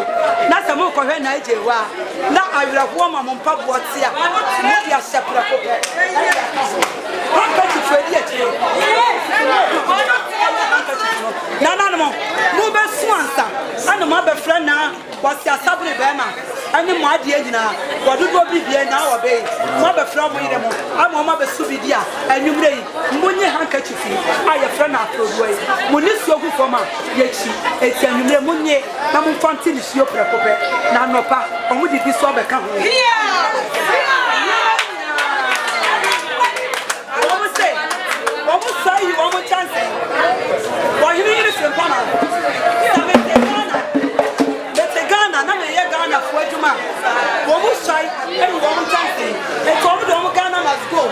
na samu ko hwe na Agyeiwaah na awirafo ma mo mpa botia mo dia sepra ko pe ko ti fedi akire no mo be swansa ana mo be friend na wasi asabre be ma ani mo ade nyina wododo bibie na wo be mo be friend mo yire mo ama mo be su bidi a anwumre yi mo nye handkerchief aye friend na afrodo yi mo ni suogu foma ye chi eti anwumre mo nye na mo fanti ni suo prekope na nopa omo di bi so be ka ho Vamos sair, vamos chance. Vai vir esse pama. Sabe te Ghana, não é Ghana foi de uma. Vamos sair, vamos chance. É como do Ghana let's go.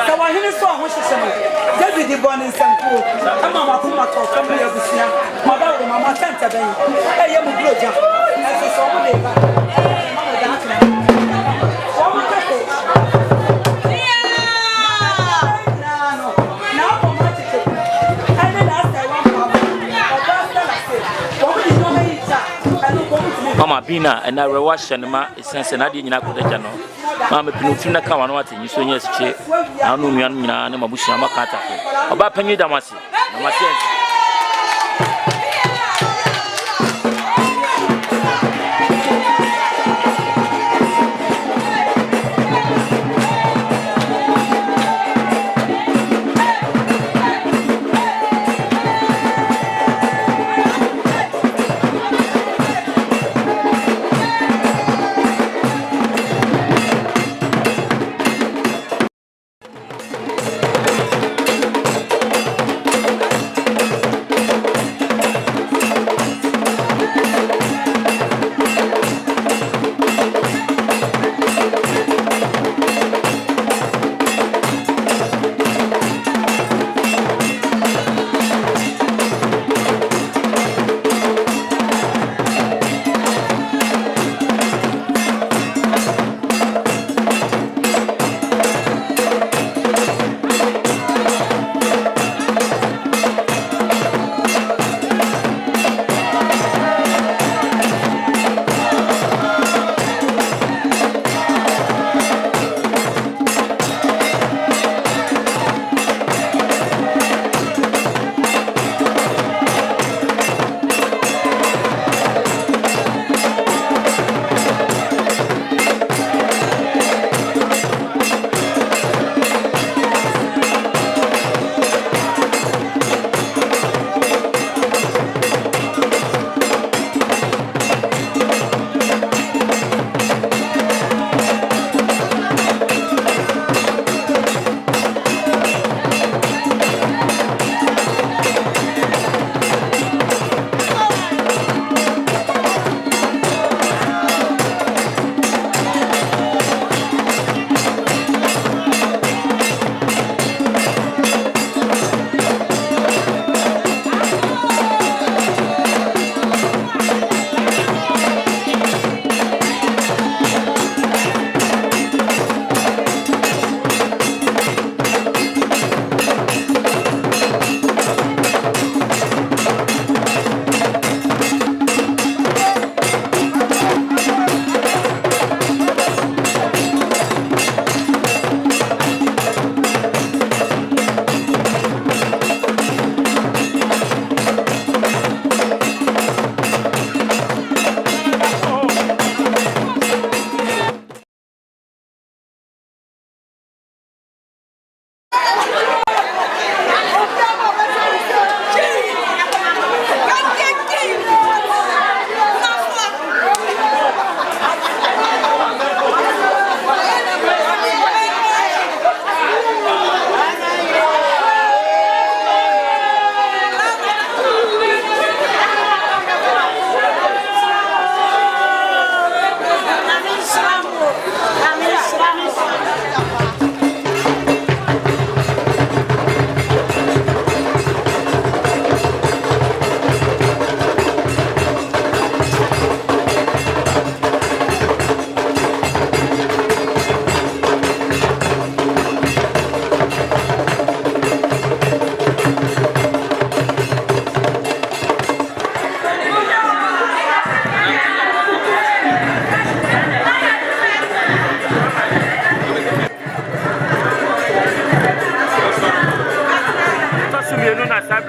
So I hear so much David the born in Sanko. I'm a Makuma from the Abusia. Mama Santa Bay. I am a Gloja. As a Mama Bina and I rewash and ma sense and I didn't know the channel. Mamma Pinufina Kawanati, you soon yes, I know me and Mabushi Makata. Obaapanin Damasi, Namasi.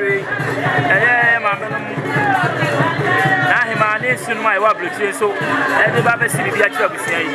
bebree maame no na hema ne sunu ma ewa blotie so ebe ba be siri bia kira busia yi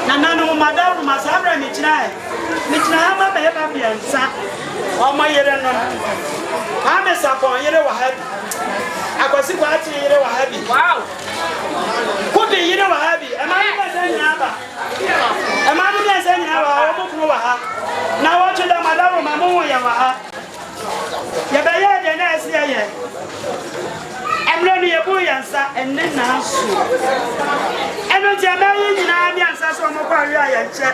Nano madam masabra michina hama beheba biansa o ma yere no ame sapon yere wa ha si kwati yire wa habi wow kudi yire wa habi amani ba sanya ba amani ba sanya ba wo mu wa ha na wo tuda madaro mamu ya wa ha ya ba ya de na esi ye emroni ye bu yansa enne na asu eno je ba yi nyina bi ansa so mo kwa wi aya nche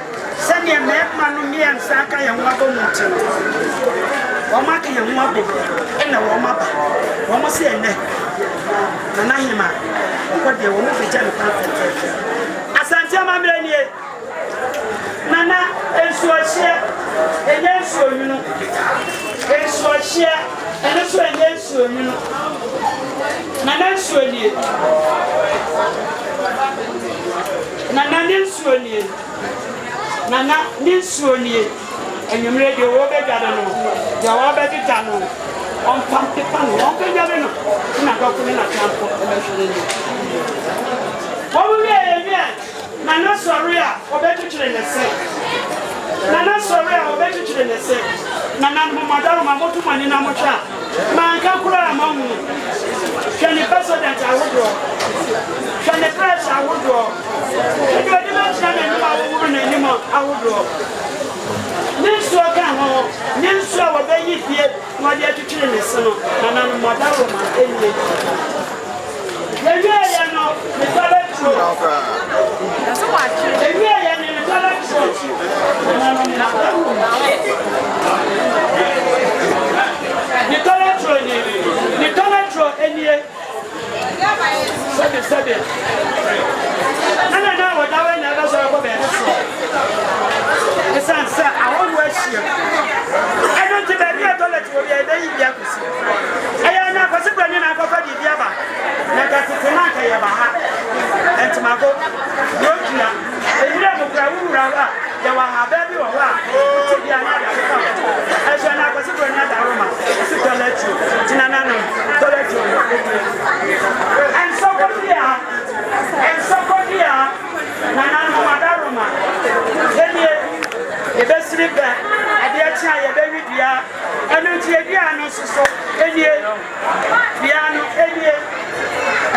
se ne me ma no mi ansa ka ye nwa bo muti o ma ka ye nwa bo ena wo ma ba wo mo se enne na na hima ko de wo mo fi je no perfect asante ma mre ni e nana ensu ohie enye ensu onunu ensu ohie ensu enye ensu onunu nana ensu onie nana ensu onie nana ensu onie enyumre de wo be gada no de wo be gada no on pampe pan on be gada no na go ko na tampo e shole ni wo be ye nana sorry a obetuchire nese nana sorry a obetuchire nese nana mmadaro mamotu mani na mocha manka kura amamu kani president awodo kani press awodo edo de mention na ni awodo na ni mo awodo ninsu aka ho ninsu a wobeyi fie no de atuchire nese no nana mmadaro ma enye ya no me tole tro so what ya ni me tole tro ni tole tro enie sabe na wa dawe na ba so ko be so esansa awon wa hie I don't think that you tole tro ya dey bia kusi aya na kwase brani na akọfa di bia ba na ka tena ka ya ba ha entimago yokina eyire mo kra wura ba ya wa ha ba bi wo ha ti bia na da ka ese na kwase brani na da roma si toilet tina na no toilet and so go dia na na no ma da roma enie e be sribe ade a chia ye be widia enu ti edia no so enie bia no enie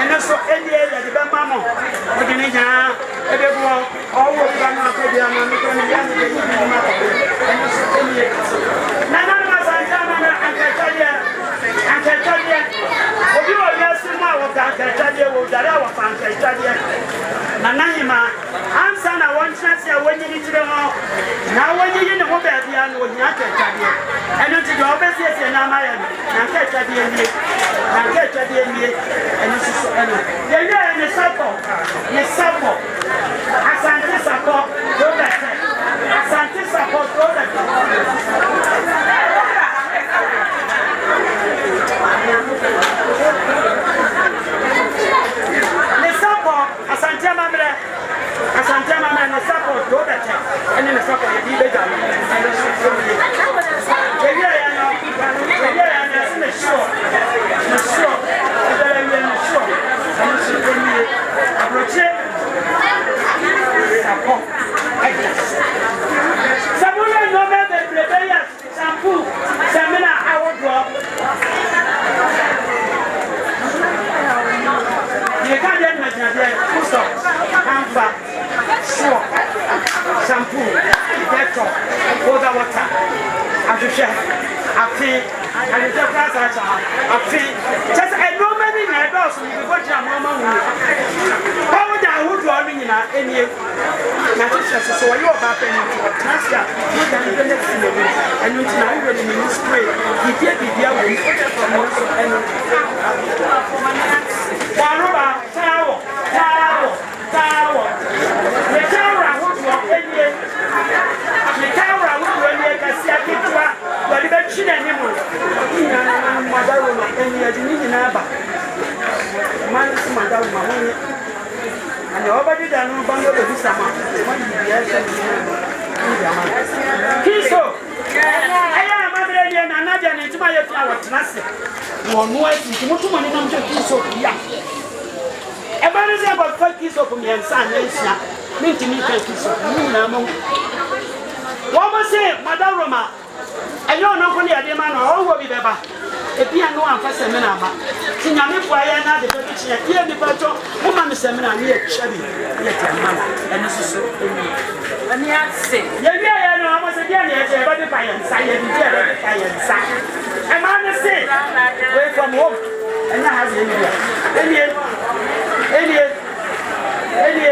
eno so enie ya de be mamo o de ni ja e be bo owo ba na ko bia no ko ni ya ni de ni ma ko eno so enie na na ma san ta na anketadia obi o ya si ma wo ka anketadia wo dare wa fa anketadia na na hima ansa na won chance ya wonyi ni tire ho na wonyi ni ho ba bia no nya anketadia eno ti do obesi ese na ma ya na anketadia ni eno so eno ye ye ni sapo asante sapo do da asante sapo do da ne sapo asante mamre ne sapo do da cha ene ne sapo ye be ga ene so ye ya na ne sure approche sapo sabula no me de plebeya shampoo semina awodo ye ka je na je kuso kanfa sure shampoo dettol water ajuja afi alije prasa cha afi just I know many na dos we go to mama wu how da hudu onu nyina enie na tisha so yo ba pe ni to transfer you can do next level and you na we really need spray bibia wo so eno waroba tawo the camera hudu enie the camera hudu enie kasi akitwa wali ba chine ni mo ina na madaro na enie ajini na ba man madaro ma woni and obadi da no bango do sama kiso aya madre ni na nadia ni tuma ye fia wotnase wonu asi mutumo ni namje kiso ya e ba ni se ba fa kiso ko mi ensa na nsia minti mi ka kiso ni na mo wo mo se madaro ma ayo no ko ni ade ma no wo bi beba Ebia no amfa seminar ba. Ti nyame bua ya na de pepe chia. Ye ni bajo, mo ma me seminar ni e hwabi. Ye ti mama. Eno soso eni. Ani ase. Ye wi ya no amo se dia ni e je ba de pa ye nsa ye bi dia de pa ye nsa. E ma na se. Wait from home. And I have Any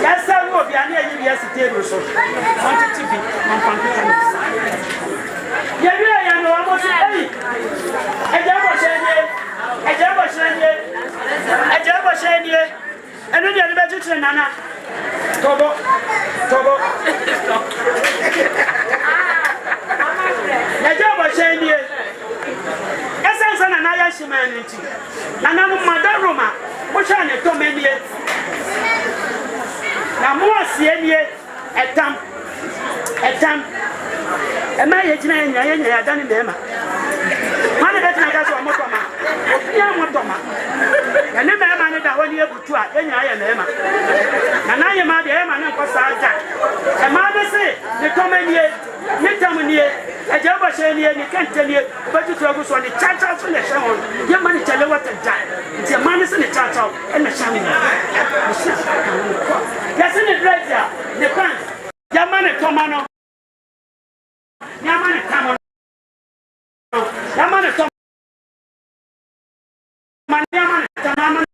yes, I will be an university so. Wanted to be on computer. Yeah, I know almost any. A jabber shiny, and then the vegetarian Nana. Tobo. A jabber shiny. Essence and an Irish humanity. And I'm Mother Roma, which I need to many. Now, more see a time. Am I a gentleman? I have done in them. One of the guys are Motoma. Young Motoma. And the man that one year to any I am Emma. And I am the Emma and Costa. A mother say, the common year, a job was saying, you can't tell you, but you focus on the church house on the show. Your money tell you what to die. It's your money in the church house and the show. Yes, in the dresser, the pants. Your money come on. Your money come on. Your money come on. Your money come on.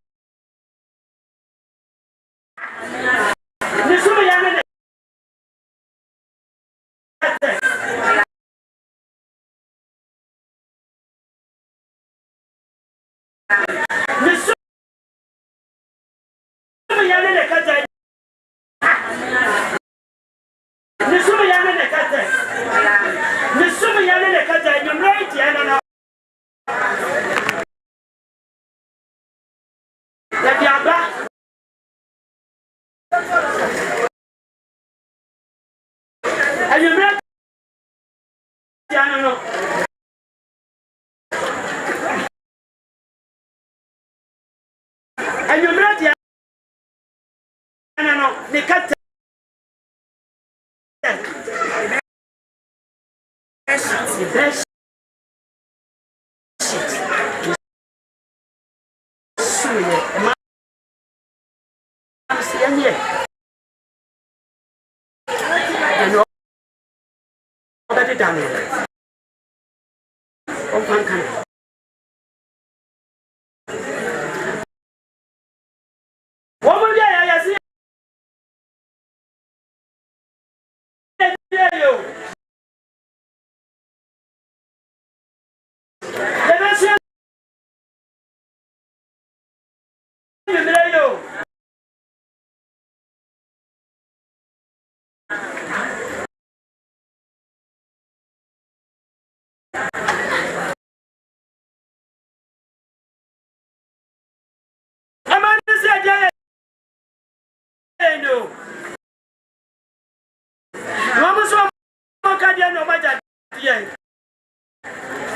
And you're ready. No, they cut.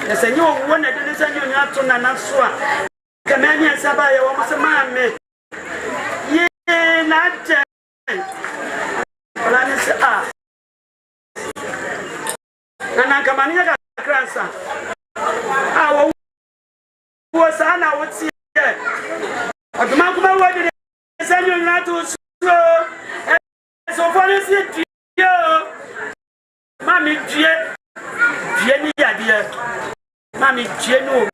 The Senor wanted to send you not to Nanasua. Canadian Sabaya was a man. Yea, not Nankamania grandson. Our was Anna would see it. But the Makuma wanted to send you not to slow. So far as it, Mammy, Jenny, dear. Mammy, Jeno.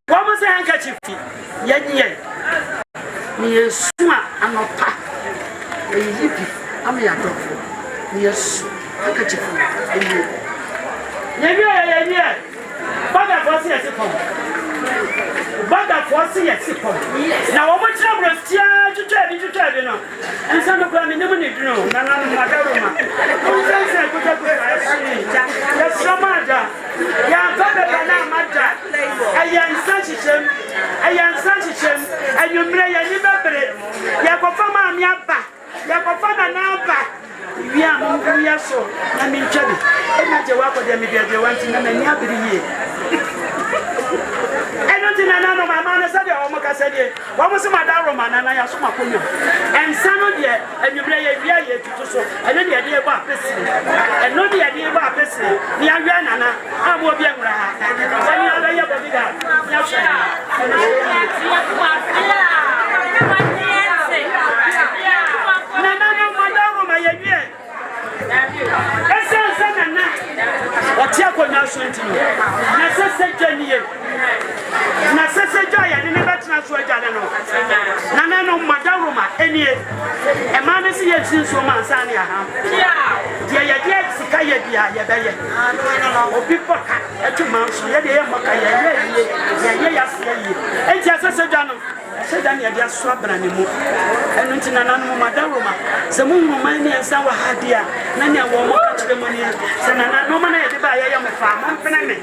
What was the handkerchief? Yen, near Suma and not pack. I'm a doctor. Yes, handkerchief. Yeah. Bag of what's a phone. Bag of what's a phone. Now, how much number of tears to tell you to tell you? And some of them never need to know. Nana, Magaroma. That's so much. Yeah, I am Sanchez, and you may remember it. Yakofama, Yapa, Yakofana, Napa. We are so. I mean, Chubby. And not your work with them if you want to know many other year. I don't think I know my man said, oh, my said, what was my Roman and I saw my pony. And some of you, and you play a year to so. I know the idea about this. And know the idea about this. The Ariana, I will be a ye na sese joy ya de ne betina so agya no na na no madaroma enie e ma ne se ye sinso ma nsa ne aha dia ye dia sika ye dia ye be ye obi poka etuma nso ye de ye moka ye ye ya se ye enti sese joy no se dan ye dia so abra ne mu enu nti na no madaroma se mu nwoma ne nsa wa ha dia na ne wo mo ka kire mo ne se na no ma na ye de ba ye me fa ma mpena me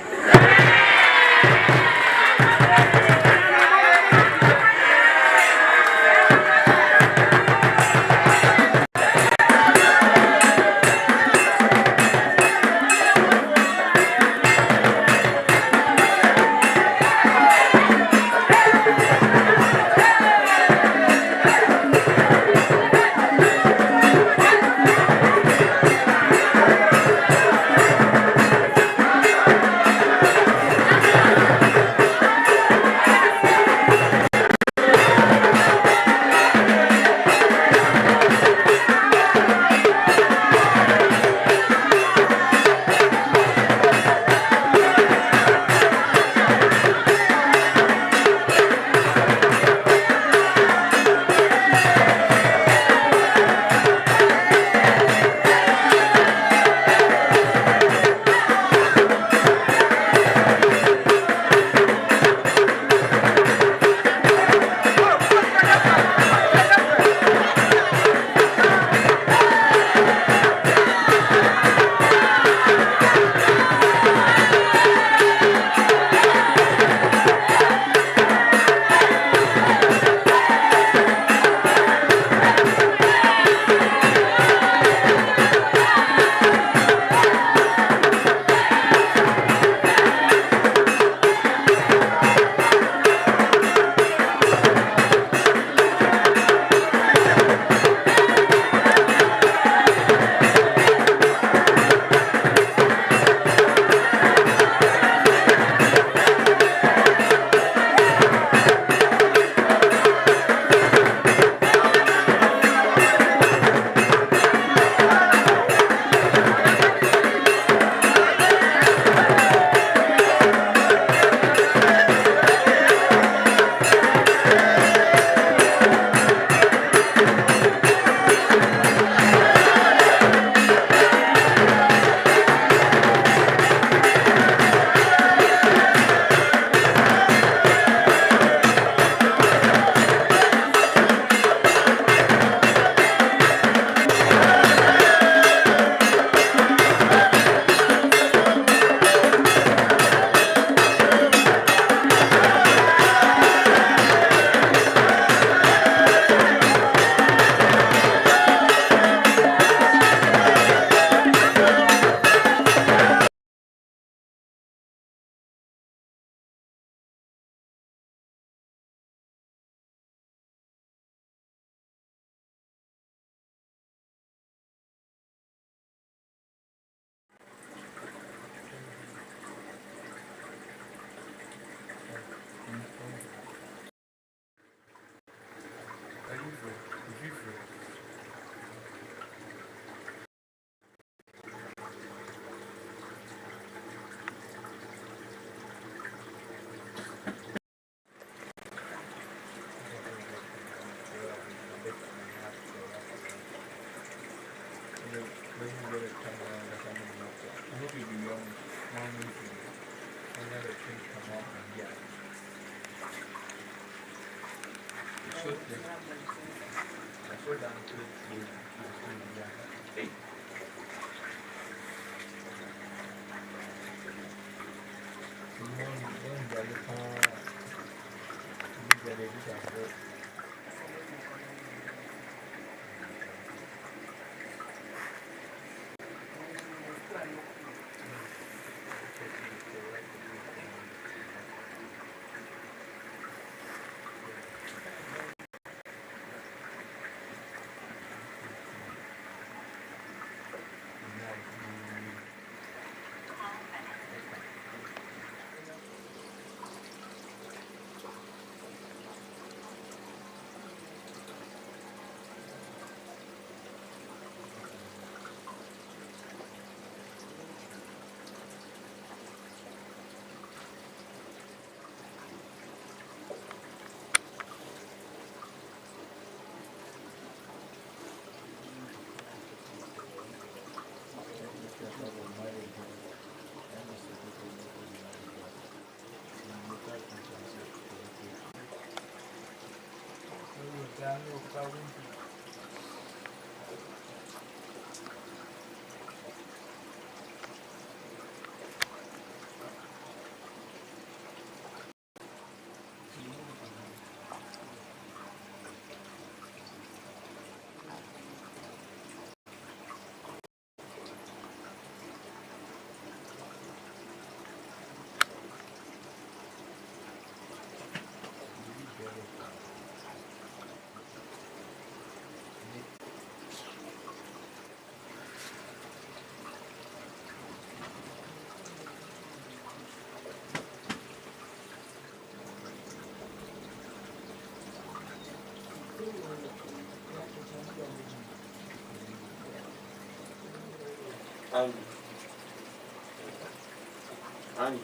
Annie.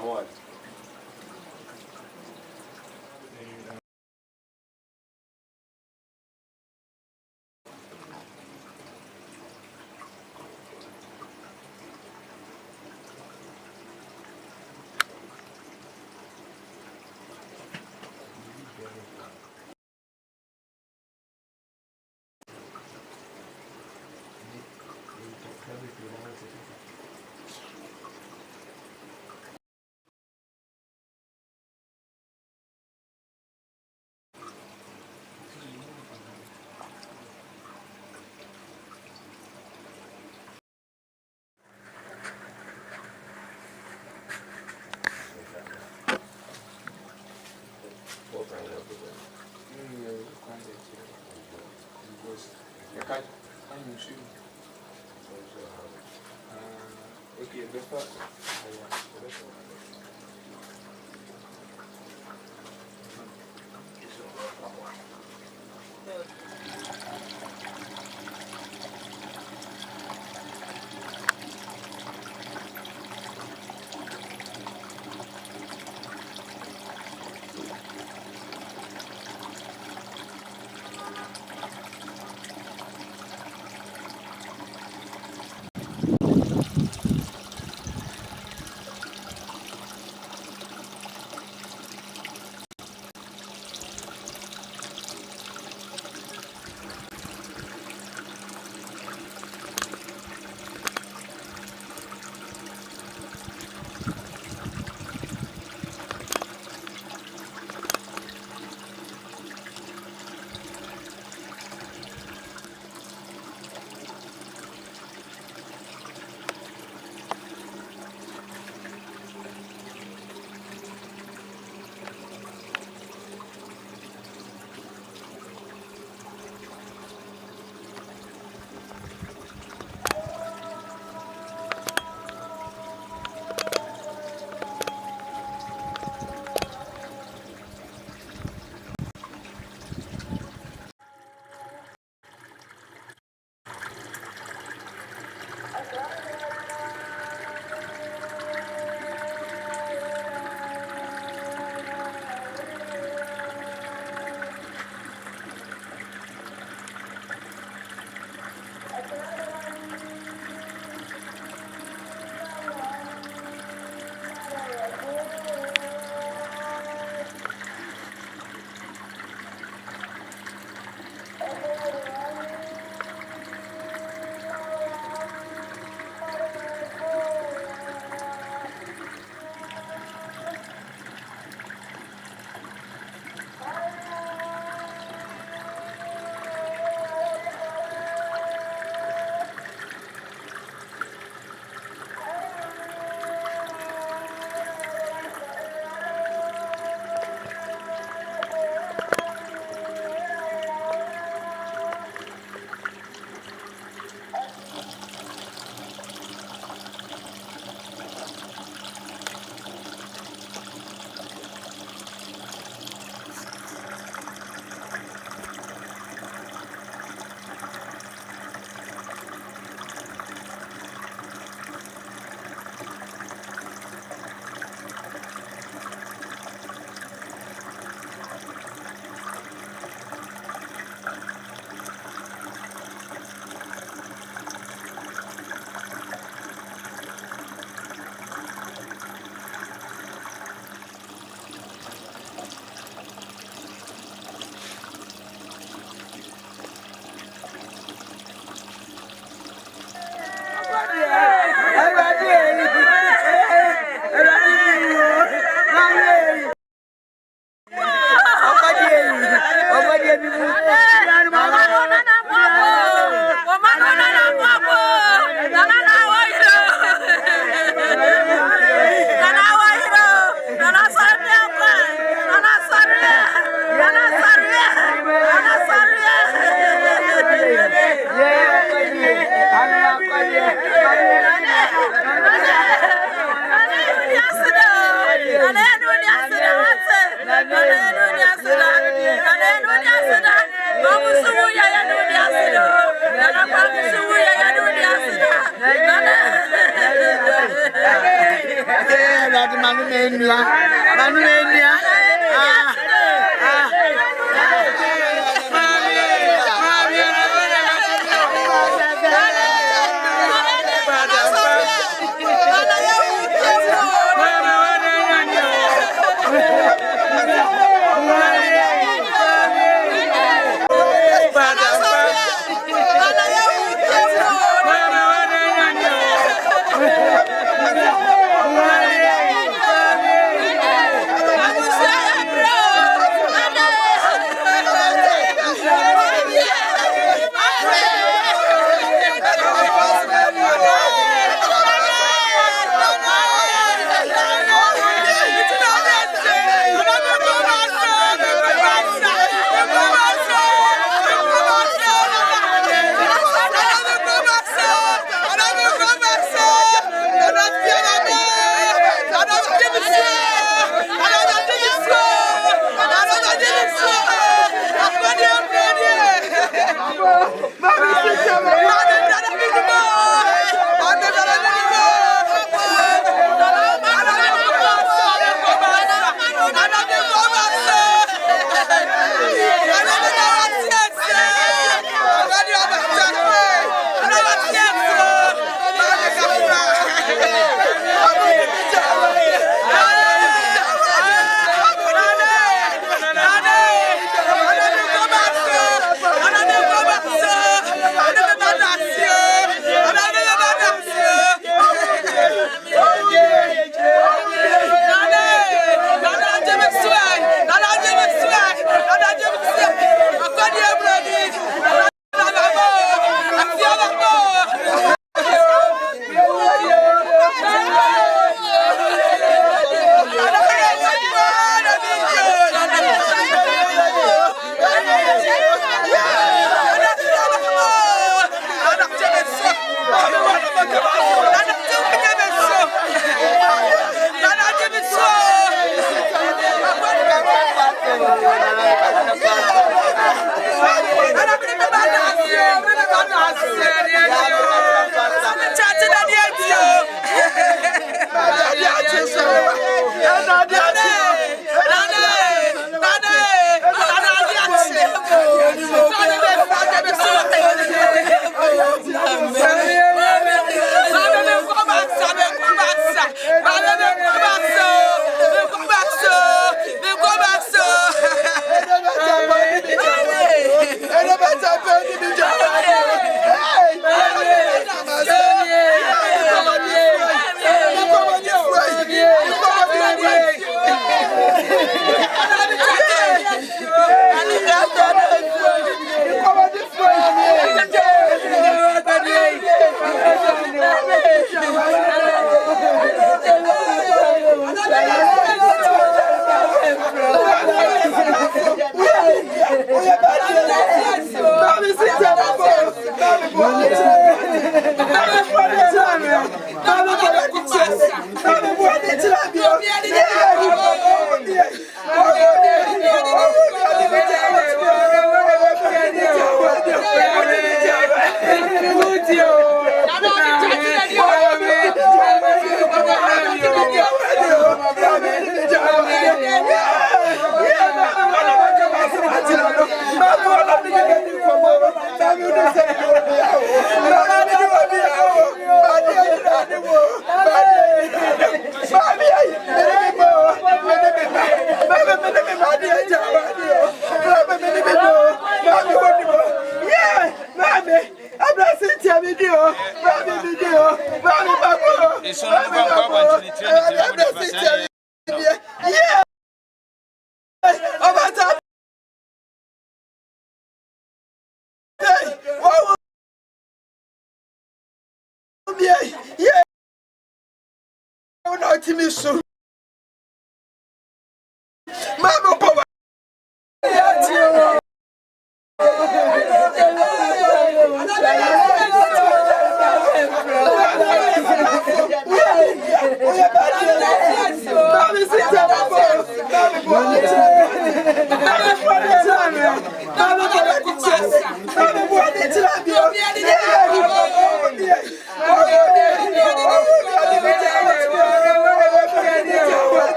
What? Okay, before.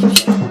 Thank you.